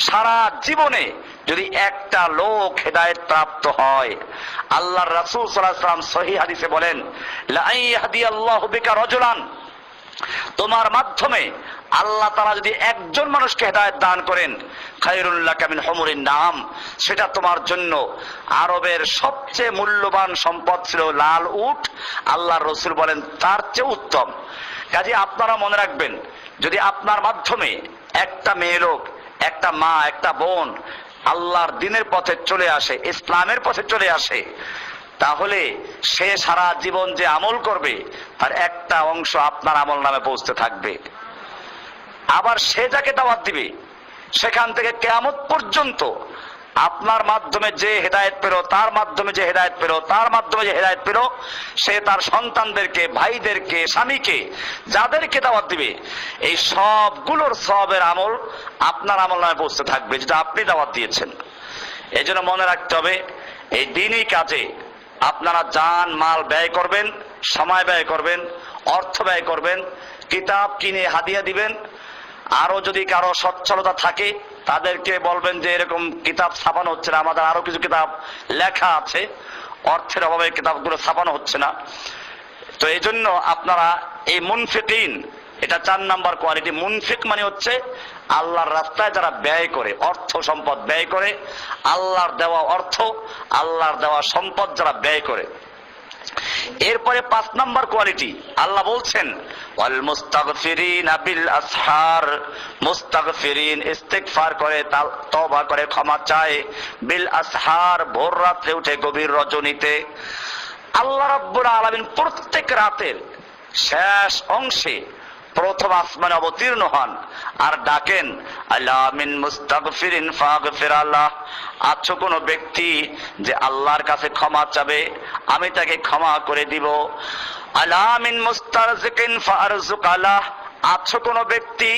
সারা জীবনে যদি একটা লোক হেদায়েত প্রাপ্ত হয়, আল্লাহর রাসূল সাল্লাল্লাহু আলাইহি ওয়াসাল্লাম সহিহ হাদিসে বলেন, লা ইয়াহদিয়াল্লাহু বিকা রাজুলান, তোমার মাধ্যমে আল্লাহ তাআলা যদি একজন মানুষকে হেদায়েত দান করেন, খায়রুল লাকা মিন হুমুরিন নাম, সেটা তোমার জন্য আরবের সবচেয়ে মূল্যবান সম্পদ ছিল লাল উট। আল্লাহর রাসূল বলেন তার চেয়ে উত্তম। কাজে আপনারা মনে রাখবেন, যদি আপনার মাধ্যমে একটা মেয়ে লোক, একটা মা, একটা বোন আল্লাহর দ্বীনের পথে চলে আসে, ইসলামের পথে চলে আসে, তাহলে সে সারা জীবন যে আমল করবে তার একটা অংশ আপনার আমল নামে পৌঁছতে থাকবে। আবার সে যাকে দাওয়াত দিবে সেখান থেকে কিয়ামত পর্যন্ত আপনার মাধ্যমে যে হেদায়েত পেল, তার মাধ্যমে যে হেদায়েত পেল, তার মাধ্যমে যে হেদায়েত পেল, সে তার সন্তানদেরকে, ভাইদেরকে, স্বামীকে, যাদেরকে দাওয়াত দিবে, এই সবগুলোর সওয়াবের আমল আপনার আমল নামে পৌঁছতে থাকবে, যেটা আপনি দাওয়াত দিয়েছেন। এই জন্য মনে রাখতে হবে, এই দ্বীনি কাজে আপনারা জান মাল ব্যয় করবেন, সময় ব্যয় করবেন, অর্থ ব্যয় করবেন, কিতাব কিনে হাদিয়া দিবেন। আরো যদি কারো সচ্ছলতা থাকে তাদেরকে বলবেন যে এরকম কিতাব ছাপানো হচ্ছে না, আমাদের আরো কিছু কিতাব লেখা আছে, অর্থের অভাবে কিতাবগুলো ছাপানো হচ্ছে না। তো এই জন্য আপনারা এই মুনফিকিন, এটা 4 নাম্বার কোয়ালিটি। মুনফিক মানে হচ্ছে আল্লাহর রাস্তায় যারা ব্যয় করে, অর্থ সম্পদ ব্যয় করে, আল্লাহর দেওয়া অর্থ, আল্লাহর দেওয়া সম্পদ যারা ব্যয় করে। এরপরে 5 নাম্বার কোয়ালিটি আল্লাহ বলছেন, ওয়াল মুস্তাগফিরিনা বিল আসহার, মুস্তাগফিরিন ইস্তিগফার করে, তওবা করে, ক্ষমা চায়, বিল আসহার ভোর রাতে উঠে, গভীর রজনীতে। আল্লাহ রাব্বুল আলামিন প্রত্যেক রাতের শেষ অংশে প্রথম আসমানে অবতীর্ণ হন আর ডাকেন, আলা মিন মুস্তাগফিরিন ফাগফির আল্লাহ, আছো কোনো ব্যক্তি যে আল্লাহর কাছে ক্ষমা চাবে, আমি তাকে ক্ষমা করে দিব। আলা মিন মুস্তারজিকিন ফারজুক আল্লাহ, আছো কোনো ব্যক্তি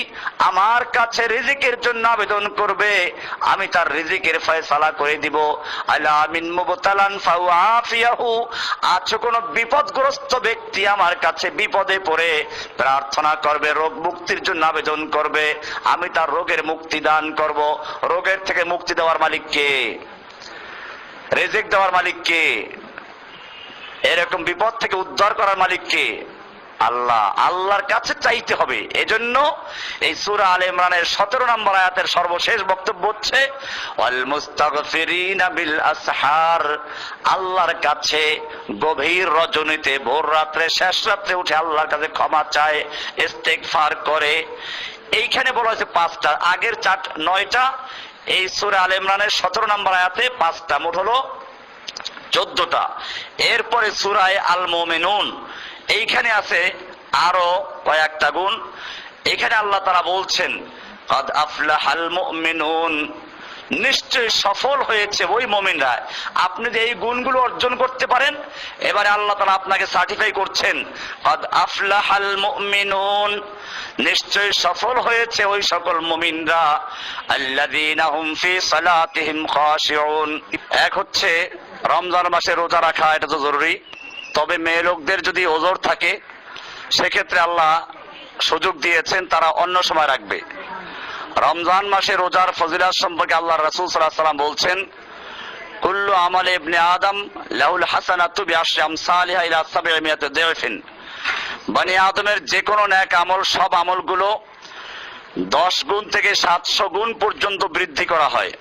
আমার কাছে রিজিকের জন্য আবেদন করবে, আমি তার রিজিকের ফয়সালা করে দিব। আলা মিন মুবতালান ফাউআফিয়াহু, আছো কোনো বিপদগ্রস্ত ব্যক্তি আমার কাছে বিপদে পড়ে প্রার্থনা করবে, রোগ মুক্তির জন্য আবেদন করবে, আমি তার রোগের মুক্তি দান করব। রোগের থেকে মুক্তি দেওয়ার মালিক কে? রিজিক দেওয়ার মালিক কে? এরকম বিপদ থেকে উদ্ধার করার মালিক কে? আল্লাহ। আল্লাহর কাছে চাইতে হবে। এজন্য এই সূরা আলে ইমরানের 17 নম্বর আয়াতের সর্বশেষ বক্তব্য হচ্ছে, ওয়াল মুস্তাগফিরিনা বিল আসহার, আল্লাহর কাছে গভীর রজনীতে, ভোর রাত্রে, শেষ রাত্রে উঠে আল্লাহর কাছে ক্ষমা চায়, ইস্তিগফার করে। এইখানে বলা হয়েছে 5টা, আগের 9টা। এই সূরা আলে ইমরানের 17 নম্বর আয়াতে 5টা, মোট হলো 14টা। এরপরে সূরায়ে আল মুমিনুন, এইখানে আছে আরো কয়েকটা গুণ। এখানে আল্লাহ তাআলা বলছেন, কাদ আফলাহাল মুমিনুন, নিশ্চয় সফল হয়েছে ওই মুমিনরা। আপনি যে এই গুণগুলো অর্জন করতে পারেন, এবারে আল্লাহ তাআলা আপনাকে সার্টিফাই করছেন, কাদ আফলাহাল মুমিনুন, নিশ্চয় সফল হয়েছে ওই সকল মুমিনরা, আল্লাযীনা হুম ফি সালাতিহিম খাশিউন। এক হচ্ছে রমজান মাসে রোজা রাখা, এটা তো জরুরি। তবে মেয়ে লোকদের যদি ওজর থাকে সেক্ষেত্রে আল্লাহ সুযোগ দিয়েছেন তারা অন্য সময় রাখবে। রমজান মাসে রোজার ফজিলত সম্পর্কে আল্লাহর রাসূল সাল্লাল্লাহু আলাইহি ওয়াসাল্লাম বলছেন, কুল্লু আমাল ইবনে আদম লাহুল হাসানাতু বিআশরি আমসালিহা ইলা 700 দাইফিন, বনি আদমের যে কোনো নেক আমল, সব আমলগুলো 10 গুণ থেকে 700 গুণ পর্যন্ত বৃদ্ধি করা হয়।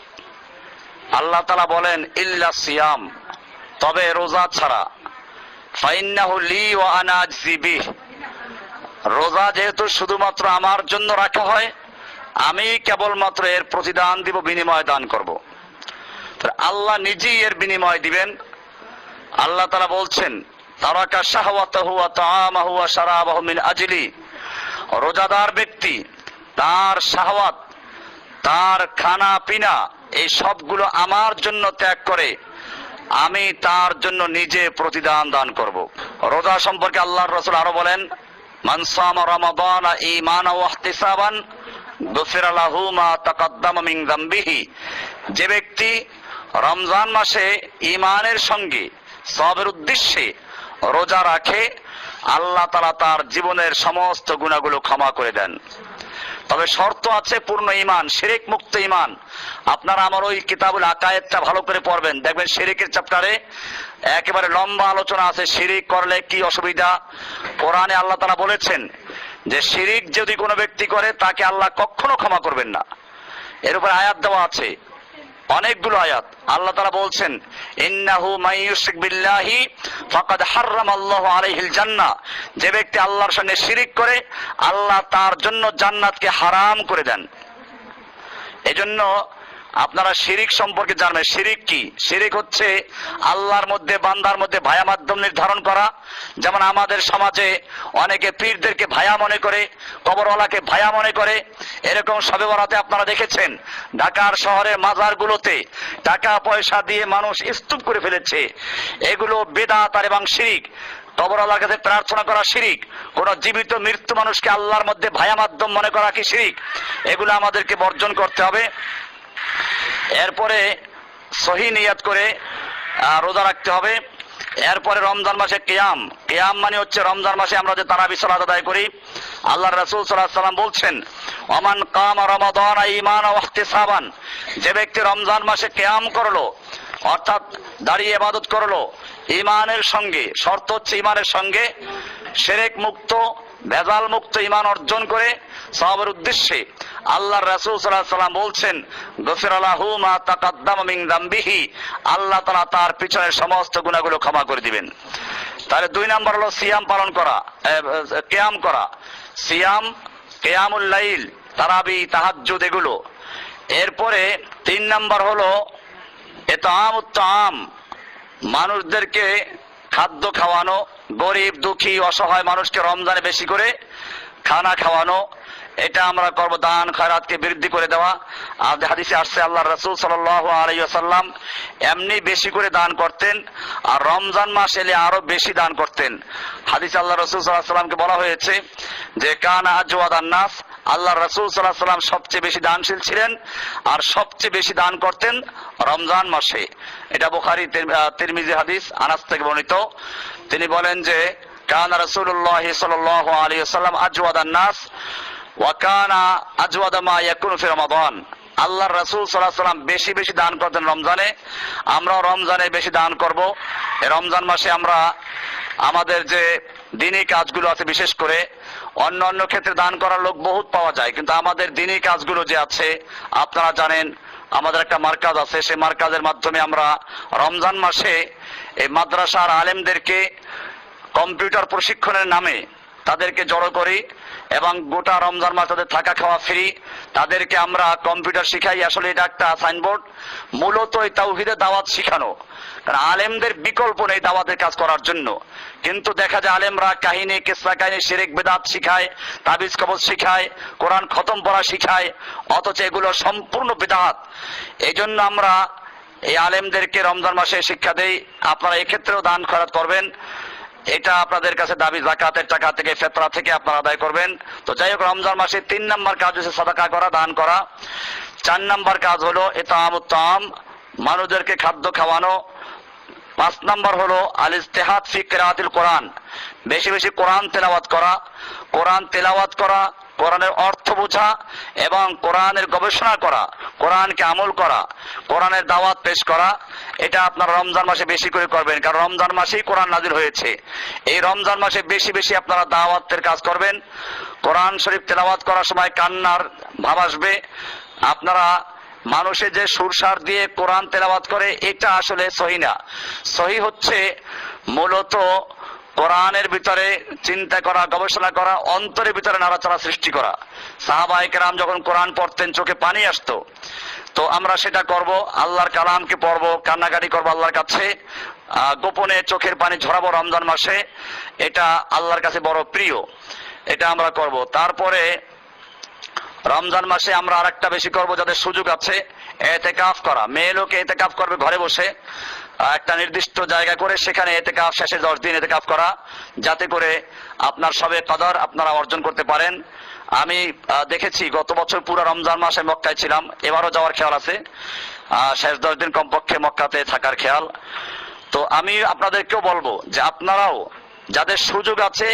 আল্লাহ তাআলা বলেন, ইল্লা সিয়াম, তবে রোজা ছাড়া, ফাইন্নাহু লি ওয়া আনা আজজি বিহ, রোজা যেহেতু শুধুমাত্র আমার জন্য রাখা হয়, আমি কেবলমাত্র এর প্রতিদান দিব, বিনিময় দান করব। আল্লাহ নিজেই এর বিনিময় দিবেন। আল্লাহ তাআলা বলছেন, তারাকা শাহওয়াতাহু ওয়া তাআমাহু ওয়া শারাবাহু মিন আজলি, রোজাদার ব্যক্তি তার শাহওয়াত, তার খানা পিনা এই সবগুলো আমার জন্য ত্যাগ করে আমি তার জন্য নিজে প্রতিদান দান করব। রোজা সম্পর্কে আল্লাহর রাসূল আরো বলেন, মান সামা রমাদান ঈমানান ওয়া ইহতিসাবান গুফিরা লাহু মা তাকাদ্দামা মিন যামবিহি। যে ব্যক্তি রমজান মাসে ঈমানের সঙ্গে সওয়াবের উদ্দেশ্যে রোজা রাখে, আল্লাহ তাআলা তার জীবনের সমস্ত গুনাহগুলো ক্ষমা করে দেন। তবে শর্ত আছে পূর্ণ ঈমান, শিরক মুক্ত ঈমান। আপনারা আমার ওই কিতাবুল আকায়েদটা ভালো করে পড়বেন, দেখবেন শিরকের চ্যাপ্টারে একেবারে লম্বা আলোচনা আছে শিরিক করলে কি অসুবিধা। কোরআনে আল্লাহ তাআলা বলেছেন যে শিরিক যদি কোনো ব্যক্তি করে তাকে আল্লাহ কখনো ক্ষমা করবেন না। এর উপর আয়াত দেওয়া আছে, অনেকগুলো আয়াত। আল্লাহ তাআলা বলছেন, ইন্নাহু মান ইউশরিক বিল্লাহি ফাকাদ হাররামাল্লাহু আলাইহিল জান্নাহ। যে ব্যক্তি আল্লাহর সঙ্গে শিরিক করে আল্লাহ তার জন্য জান্নাতকে হারাম করে দেন। এজন্য আপনারা শিরিক সম্পর্কে জানবেন। শিরিক কি? শিরিক হচ্ছে আল্লাহর মধ্যে বান্দার মধ্যে ভায়া মাধ্যম নির্ধারণ করা। যেমন আমাদের সমাজে অনেকে পীরদেরকে ভায়া মনে করে, কবরওয়ালাকে ভায়া মনে করে। এরকম শবে বরাতে আপনারা দেখেছেন ঢাকার শহরের মাজারগুলোতে টাকা পয়সা দিয়ে মানুষ স্তূপ করে ফেলেছে। এগুলো বেদাত আর এবং শিরিক। কবরওয়ালার কাছে প্রার্থনা করা শিরিক। কোন জীবিত মৃত্যু মানুষকে আল্লাহর মধ্যে ভায়া মাধ্যম মনে করা কি শিরিক? এগুলো আমাদেরকে বর্জন করতে হবে। এরপরে সহি নিয়াত করে রোজা রাখতে হবে। এরপরে রমজান মাসে কিয়াম। কিয়াম মানে হচ্ছে রমজান মাসে আমরা যে তারাবি সালাত আদায় করি। আল্লাহর রাসূল সাল্লাল্লাহু আলাইহি ওয়াসাল্লাম বলছেন, ওমান কামা রমাদান ঈমানান ওয়া ইহতিসাবান। যে ব্যক্তি রমজান মাসে কিয়াম করলো, অর্থাৎ দাঁড়িয়ে ইবাদত করলো ঈমানের সঙ্গে, শর্ত হচ্ছে ঈমানের সঙ্গে শিরক মুক্ত ভেজাল মুক্ত ঈমান অর্জন করে সওয়াবের উদ্দেশ্যে, আল্লাহর রাসূল সাল্লাল্লাহু আলাইহি ওয়াসাল্লাম বলছেন, গুফিরা লাহু মা তাকাদ্দামা মিন যামবিহি। আল্লাহ তাআলা তার পিছনের সমস্ত গুনাহগুলো ক্ষমা করে দিবেন। তাহলে 2 নাম্বার হলো সিয়াম পালন করা, কিয়াম করা। সিয়াম, কিয়ামুল লাইল, তারাবি, তাহাজ্জুদ এগুলো। এরপরে 3 নাম্বার হলো ইতআমুত তাআম, মানুষদেরকে খাদ্য খাওয়ানো। গরিব দুঃখী অসহায় মানুষকে রমজানে বেশি করে খানা খাওয়ানো। এটা আমরা করব। দান খয়রাতকে বৃদ্ধি করে দেওয়া। হাদিসে আসছে আল্লাহর রাসূল সাল্লাল্লাহু আলাইহি ওয়াসাল্লাম এমনি বেশি করে দান করতেন, আর রমজান মাস এলে আরো বেশি দান করতেন। হাদিসে আল্লাহর রাসূল সাল্লাল্লাহু আলাইহি ওয়াসাল্লামকে বলা হয়েছে যে কানা আজওয়াদান নাস। আল্লাহর রাসূল সাল্লাল্লাহু আলাইহি ওয়াসাল্লাম সবচেয়ে বেশি দানশীল ছিলেন আর সবচেয়ে বেশি দান করতেন রমজান মাসে। এটা বুখারী তিরমিজি হাদিস, আনাস থেকে বর্ণিত। তিনি বলেন যে কানা রাসূলুল্লাহ সাল্লাল্লাহু আলাইহি ওয়াসাল্লাম আজওয়াদান নাস ওয়া কানা আজওয়াদা মা ইয়াকুনু ফি রমাদান। আল্লাহর রাসূল সাল্লাল্লাহু আলাইহি ওয়াসাল্লাম বেশি বেশি দান করতেন রমজানে। আমরাও রমজানে বেশি দান করব। এই রমজান মাসে আমরা আমাদের যে দিনই কাজগুলো আছে, বিশেষ করে অন্য অন্য ক্ষেত্রে দান করার লোক বহুত পাওয়া যায়, কিন্তু আমাদের দিনই কাজগুলো যে আছে আপনারা জানেন, আমাদের একটা মার্কাজ আছে। সেই মার্কাজের মাধ্যমে আমরা রমজান মাসে এই মাদ্রাসার আলেমদেরকে কম্পিউটার প্রশিক্ষণের নামে তাদেরকে জড়ো করি এবং গোটা রমজান মাস তাদের থাকা খাওয়া ফ্রি। তাদেরকে আমরা কম্পিউটার শিখাই। আসলে এটা একটা সাইনবোর্ড, মূলত এই তাওহীদের দাওয়াত শিখানো। কারণ আলেমদের বিকল্প নেই দাওয়াতের কাজ করার জন্য। কিন্তু দেখা যায় আলেমরা কাহিনী, কিসসা কাহিনী, শিরক বেদাত শিখায়, তাবিজ কবজ শিখায়, কোরআন খতম পড়া শিখায়, অথচ এগুলো সম্পূর্ণ বেদাত। এই জন্য আমরা এই আলেমদেরকে রমজান মাসে শিক্ষা দেই। আপনারা এক্ষেত্রেও দান খয়রাত করবেন। এটা আপনাদের কাছে দাবি, যাকাতের টাকা থেকে, ফিতরা থেকে আপনারা আদায় করবেন। তো যাই হোক, রমজান মাসে 3 নাম্বার কাজ হচ্ছে সাদাকা করা, দান করা। 4 নাম্বার কাজ হলো ইতআমুত তাআম, মানুষদেরকে খাদ্য খাওয়ানো। 5 নাম্বার হলো আল ইজতিহাদ ফি কিরাআতিল কোরআন, বেশি বেশি কোরআন তেলাওয়াত করা। কোরআন তেলাওয়াত করা, কোরআনের অর্থ বোঝা এবং কোরআনের গবেষণা করা, কোরআনকে আমল করা, কোরআনের দাওয়াত পেশ করা। এটা আপনারা রমজান মাসে বেশি করে করবেন, কারণ রমজান মাসেই কোরআন নাজিল হয়েছে। এই রমজান মাসে বেশি বেশি আপনারা দাওয়াতের কাজ করবেন। কোরআন শরীফ তেলাওয়াত করার সময় কান্নার ভাব আসবে। আপনারা মানুষের যে সুরসার দিয়ে কোরআন তেলাওয়াত করে, এটা আসলে সহি না। সহি হচ্ছে মূলত কোরআনের ভিতরে চিন্তা করা, গবেষণা করা, অন্তরের ভিতরে নাড়াচাড়া সৃষ্টি করা। সাহাবায়ে কেরাম যখন কোরআন পড়তেন চোখে পানি আসতো। তো আমরা সেটা করব, আল্লাহর কালামকে পড়বো, কান্নাকাটি করবো আল্লাহর কাছে, গোপনে চোখের পানি ঝরাবো রমজান মাসে। এটা আল্লাহর কাছে বড় প্রিয়। এটা আমরা করব। তারপরে রমজান মাসে আমরা আরেকটা বেশি করব, যাদের সুযোগ আছে এতেকাফ করা। মেয়ে লোকে এতেকাফ করবে ঘরে বসে, একটা নির্দিষ্ট জায়গা করে সেখানে এতেকাফ, শেষে 10 দিন এতেকাফ করা, যাতে করে আপনার সবে কদর আপনারা অর্জন করতে পারেন। আমি দেখেছি গত বছর পুরো রমজান মাসে মক্কায় ছিলাম, এবারও যাওয়ার খেয়াল আছে, শেষ 10 দিন কমপক্ষে মক্কাতে থাকার খেয়াল। তো আমি আপনাদেরকেও বলবো যে আপনারাও যাদের সুযোগ আছে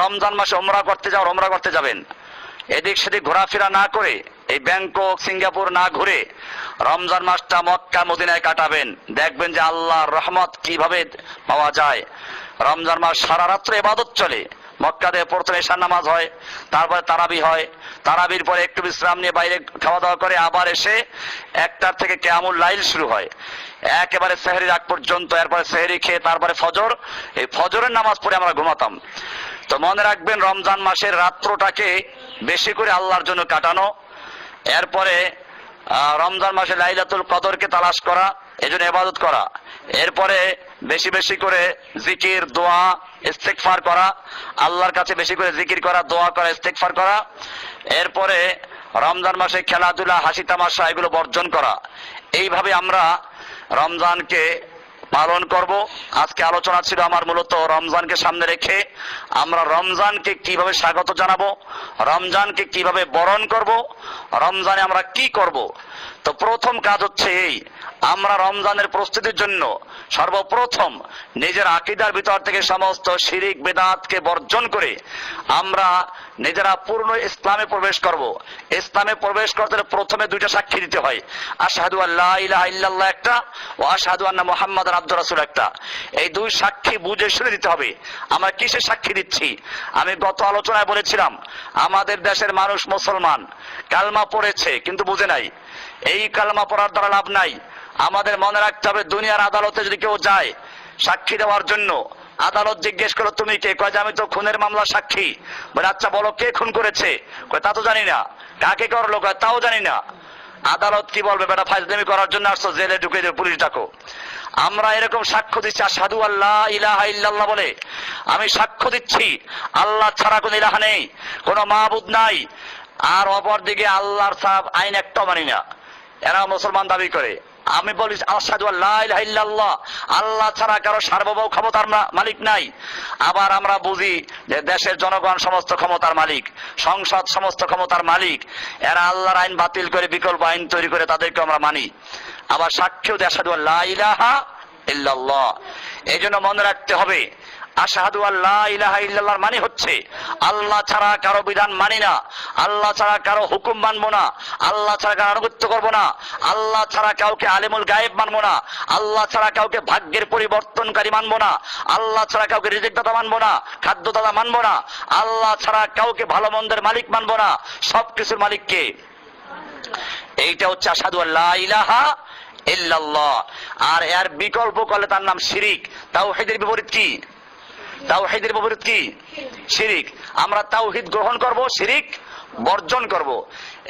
রমজান মাসে ওমরা করতে যাও, ওমরা করতে যাবেন। এদিক সেদিক ঘোরাফেরা না করে, এই ব্যাংকক সিঙ্গাপুর না ঘুরে রমজান মাসটা মক্কা মদিনায় কাটাবেন। দেখবেন যে আল্লাহর রহমত কিভাবে পাওয়া যায়। রমজান মাস সারা রাত্র ইবাদত চলে। মক্কাতে প্রথমে ঈশার নামাজ হয়, তারপরে তারাবি হয়, তারাবির পরে একটু বিশ্রাম নিয়ে বাইরে খাওয়া দাওয়া করে আবার এসে 1টার থেকে কিয়ামুল লাইল শুরু হয় একেবারে সেহরির আগ পর্যন্ত। এরপরে সেহরি খেয়ে তারপরে ফজর, এই ফজরের নামাজ পড়ে আমরা ঘুমাতাম। তো মনে রাখবেন রমজান মাসের রাত্রটাকে বেশি করে আল্লাহর জন্য কাটানো। এরপরে রমজান মাসে লাইলাতুল কদরকে তালাশ করা, এজন্য ইবাদত করা। এরপরে বেশি বেশি করে জিকির, দোয়া, ইস্তেগফার করা, আল্লাহর কাছে বেশি করে জিকির করা, দোয়া করা, ইস্তেগফার করা। এরপরে রমজান মাসে খেলাধুলা, হাসি তামাশা এগুলো বর্জন করা। এইভাবে আমরা রমজানকে পালন করব। আজকে আলোচনা ছিল আমার মূলত রমজানকে সামনে রেখে আমরা রমজানকে কিভাবে স্বাগত জানাবো, রমজানকে কিভাবে বরণ করব, রমজানে আমরা কি করব। তো প্রথম কাজ হচ্ছে এই, আমরা রমজানের প্রস্তুতির জন্য সর্বপ্রথম নিজের আকীদার ভিতর থেকে সমস্ত শিরিক বেদাতকে বর্জন করে আমরা নিজেরা পূর্ণ ইসলামে প্রবেশ করব। ইসলামে প্রবেশ করতে প্রথমে 2টা সাক্ষী দিতে হয়, আশহাদু আল্লা ইলাহা ইল্লাল্লাহ একটা, ও আশহাদু আন্না মুহাম্মাদান আবদুর রাসূল একটা। এই 2 সাক্ষী বুঝে শুনে দিতে হবে। আমরা কিসের সাক্ষী দিচ্ছি? আমি গত আলোচনায় বলেছিলাম আমাদের দেশের মানুষ মুসলমান, কালমা পড়েছে কিন্তু বুঝে নাই। এই কালমা পড়ার দ্বারা লাভ নাই। আমাদের মনে রাখতে হবে দুনিয়ার আদালতে যদি কেউ যায় সাক্ষী দেওয়ার জন্য, আদালত জিজ্ঞেস করো তুমি কে? কয় যে আমি তো খুনের মামলা সাক্ষী। বলে আচ্ছা বলো কে খুন করেছে? কয় তা তো জানি না। কাকে করলো? কয় তাও জানি না। আদালত কি বলবে? বেটা ফাজলামি করার জন্য আসছো, জেলে ঢুকে দেবে, পুলিশ ডাকো। আমরা এরকম সাক্ষ্য দিচ্ছি আশহাদু আল্লা ইলাহা ইল্লাল্লাহ বলে, আমি সাক্ষ্য দিচ্ছি আল্লাহ ছাড়া কোনো ইলাহা নেই, কোনো মাবুদ নাই। আর অপরদিকে আল্লাহর সাহেব আইন একটাও মানি না। এরা মুসলমান দাবি করে। আমি বলি আশহাদু আল্লা ইলাহা ইল্লাল্লাহ, আল্লাহ ছাড়া কারো সার্বভৌম ক্ষমতার মালিক নাই। আবার আমরা বুঝি যে দেশের জনগণ সমস্ত ক্ষমতার মালিক, সংসদ সমস্ত ক্ষমতার মালিক। এরা আল্লাহর আইন বাতিল করে বিকল্প আইন তৈরি করে তাদেরকে আমরা মানি। আবার সাক্ষ্য দেয় আশহাদু আল্লা ইলাহা ইল্লাল্লাহ। এই জন্য মনে রাখতে হবে আশহাদু আল্লা ইলাহা ইল্লাল্লাহর মানে হচ্ছে আল্লাহ ছাড়া কারো বিধান মানি না, আল্লাহ ছাড়া কারো হুকুম মানবো না, আল্লাহ ছাড়া কারো আনুগত্য করবো না, আল্লাহ ছাড়া কাউকে আলিমুল গায়েব মানবো না, আল্লাহ ছাড়া কাউকে ভাগ্যের পরিবর্তনকারী মানবো না, আল্লাহ ছাড়া কাউকে রিজিক দাতা মানবো না, খাদ্য দাতা মানবো না, আল্লাহ ছাড়া কাউকে ভালো মন্দের মালিক মানবো না, সবকিছুর মালিককে। এইটা হচ্ছে আশহাদু আল্লা ইলাহা ইল্লাল্লাহ। আর এর বিকল্প করলে তার নাম শিরিক। তাওহীদের বিপরীত কি? তাওহীদের বিপরীত কি? শিরিক। আমরা তাওহীদ গ্রহণ করব, শিরিক বর্জন করব।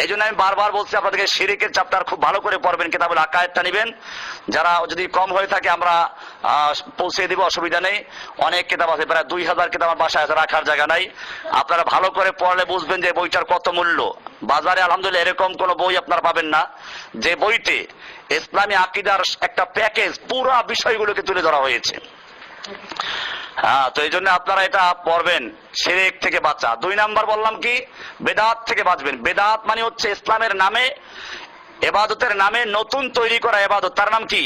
এই জন্য আমি বারবার বলছি আপনাদেরকে শিরিকের চ্যাপ্টার খুব ভালো করে পড়বেন, কিতাবুল আকায়েদটা নেবেন। যারা যদি কম হয়ে থাকে আমরা পৌঁছে দিব, অসুবিধা নেই। অনেক কিতাব আছে, প্রায় 2000 কিতাব আমার বাসায় আছে, রাখার জায়গা নাই। আপনারা ভালো করে পড়লে বুঝবেন যে বইটার কত মূল্য। বাজারে আলহামদুলিল্লাহ এরকম কোন বই আপনারা পাবেন না যে বইতে ইসলামী আকীদার একটা প্যাকেজ পুরো বিষয়গুলোকে তুলে ধরা হয়েছে। হ্যাঁ, তো এই জন্য আপনারা এটা পড়বেন, শিরক থেকে বাঁচা। 2 নাম্বার বললাম কি? বেদাত থেকে বাঁচবেন। বেদাত মানে হচ্ছে ইসলামের নামে, ইবাদতের নামে নতুন তৈরি করা ইবাদত, তার নাম কি?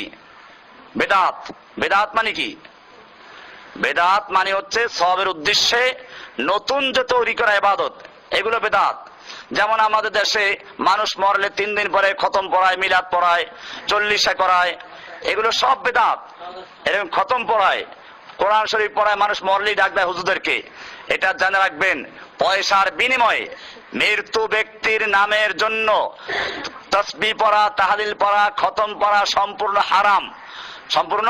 বেদাত। বেদাত মানে কি? বেদাত মানে হচ্ছে সওয়াবের উদ্দেশ্যে নতুন যে তৈরি করা ইবাদত, এগুলো বেদাত। যেমন আমাদের দেশে মানুষ মরলে 3 দিন পরে খতম পড়ায়, মিলাদ পড়ায়, 40 করায়, এগুলো সব বেদাত। এরকম খতম পড়ায়, কোরআন শরীফ পড়ায়, মানুষ মরলেই ডাক দেয় হুজুরদেরকে। এটা জেনে রাখবেন, পয়সার বিনিময়ে মৃত্যু ব্যক্তির নামের জন্য তাসবিহ পড়া, তাহলিল পড়া, খতম পড়া সম্পূর্ণ হারাম, সম্পূর্ণ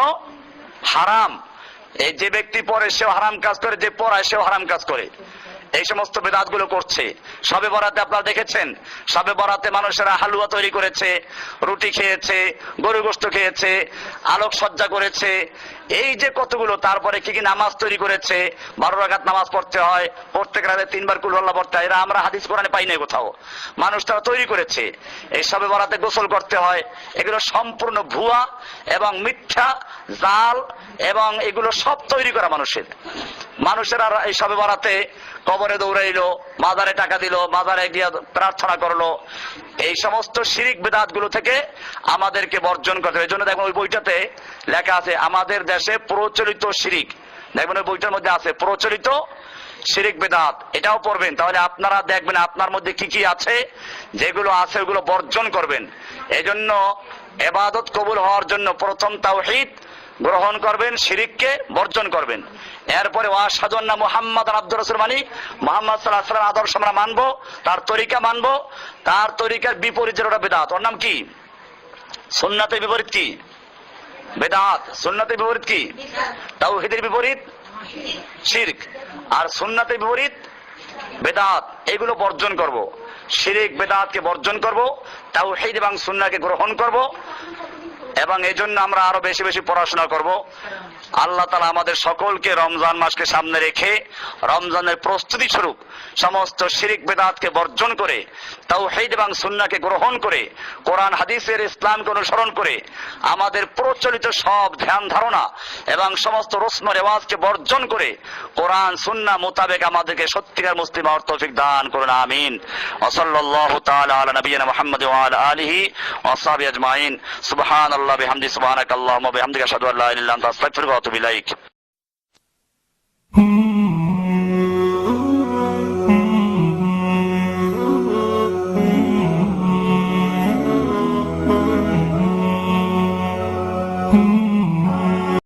হারাম। এই যে ব্যক্তি পড়ে সেও হারাম কাজ করে, যে পড়ায় সেও হারাম কাজ করে। এই সমস্ত বেদাত গুলো করছে। শবে বরাতে আপনারা দেখেছেন, শবে বরাতে মানুষেরা হালুয়া তৈরি করেছে, রুটি খেয়েছে, গরু গোশত খেয়েছে, আলোকসজ্জা করেছে। এই যে কতগুলো, তারপরে কি কি নামাজ তৈরি করেছে, 12 রাকাত নামাজ পড়তে হয়, প্রত্যেক রাতে 3 বার কুল আল্লাহ পড়তে হয়, এরা আমরা হাদিস কোরআনে পাই নাই কোথাও, মানুষ তারা তৈরি করেছে। এই সবে বরাতে গোসল করতে হয়, এগুলো সম্পূর্ণ ভুয়া এবং মিথ্যা, জাল, এবং এগুলো সব তৈরি করা মানুষের। আর এই সবে বরাতে কবরে দৌড়াইলো, মাজারে টাকা দিল, মাজারে গিয়ে প্রার্থনা করলো, এই সমস্ত শিরিক বিদআত গুলো থেকে আমাদেরকে বর্জন করতে হবে। এই জন্য দেখবেন ওই বইটাতে লেখা আছে আমাদের দেশে প্রচলিত শিরিক, দেখবেন ওই বইটার মধ্যে আছে প্রচলিত শিরিক বিদআত, এটাও পড়বেন, তাহলে আপনারা দেখবেন আপনার মধ্যে কি কি আছে, যেগুলো আছে ওগুলো বর্জন করবেন। এই জন্য ইবাদত কবুল হওয়ার জন্য প্রথম তাওহীদ গ্রহণ করবেন, শিরিককে বর্জন করবেন। এরপরে ওয়াশহাদু আন্না মুহাম্মাদান আবদুর রাসূল, মানে মুহাম্মদ সাল্লাল্লাহু আলাইহি ওয়াসাল্লাম আদর্শ আমরা মানবো, তার তরিকা মানবো, তার তরিকার বিপরীত যেটা বিদআত, ওর নাম কি? সুন্নাতের বিপরীত কি? বিদআত। সুন্নাতের বিপরীত কি? তাওহীদের বিপরীত শিরক, আর সুন্নাতের বিপরীত বিদআত। এগুলো বর্জন করব, শিরক বিদআতকে বর্জন করব, তাওহীদ এবং সুন্নাহকে গ্রহণ করব, এবং এই জন্য আমরা আরো বেশি বেশি পড়াশোনা করব। আল্লাহ তাআলা আমাদের সকলকে রমজান মাসকে সামনে রেখে রমজানের প্রস্তুতি স্বরূপ সমস্ত শিরক বিদআতকে বর্জন করে তাওহীদ এবং সুন্নাহকে গ্রহণ করে কোরআন হাদিসের ইসলামকে অনুসরণ করে আমাদের প্রচলিত সব ধ্যান ধারণা এবং সমস্ত রসম রেওয়াজকে বর্জন করে কোরআন সুন্নাহ মোতাবেক আমাদেরকে সত্যিকার মুসলিম হওয়ার তৌফিক দান করুন, আমিন। ওয়া সাল্লাল্লাহু তাআলা আলা নবিয়িনা মুহাম্মদ ওয়া আলা আলিহি ওয়া আসহাবিহি আজমাইন। সুবহানাল্লাহি বিহামদিহি, সুবহানাকাল্লাহুম্মা বিহামদিকা, আশহাদু আল্লা ইলাহা ইল্লা আনতা, আস্তাগফিরুকা ওয়া আতুবু ইলাইক। Hmm.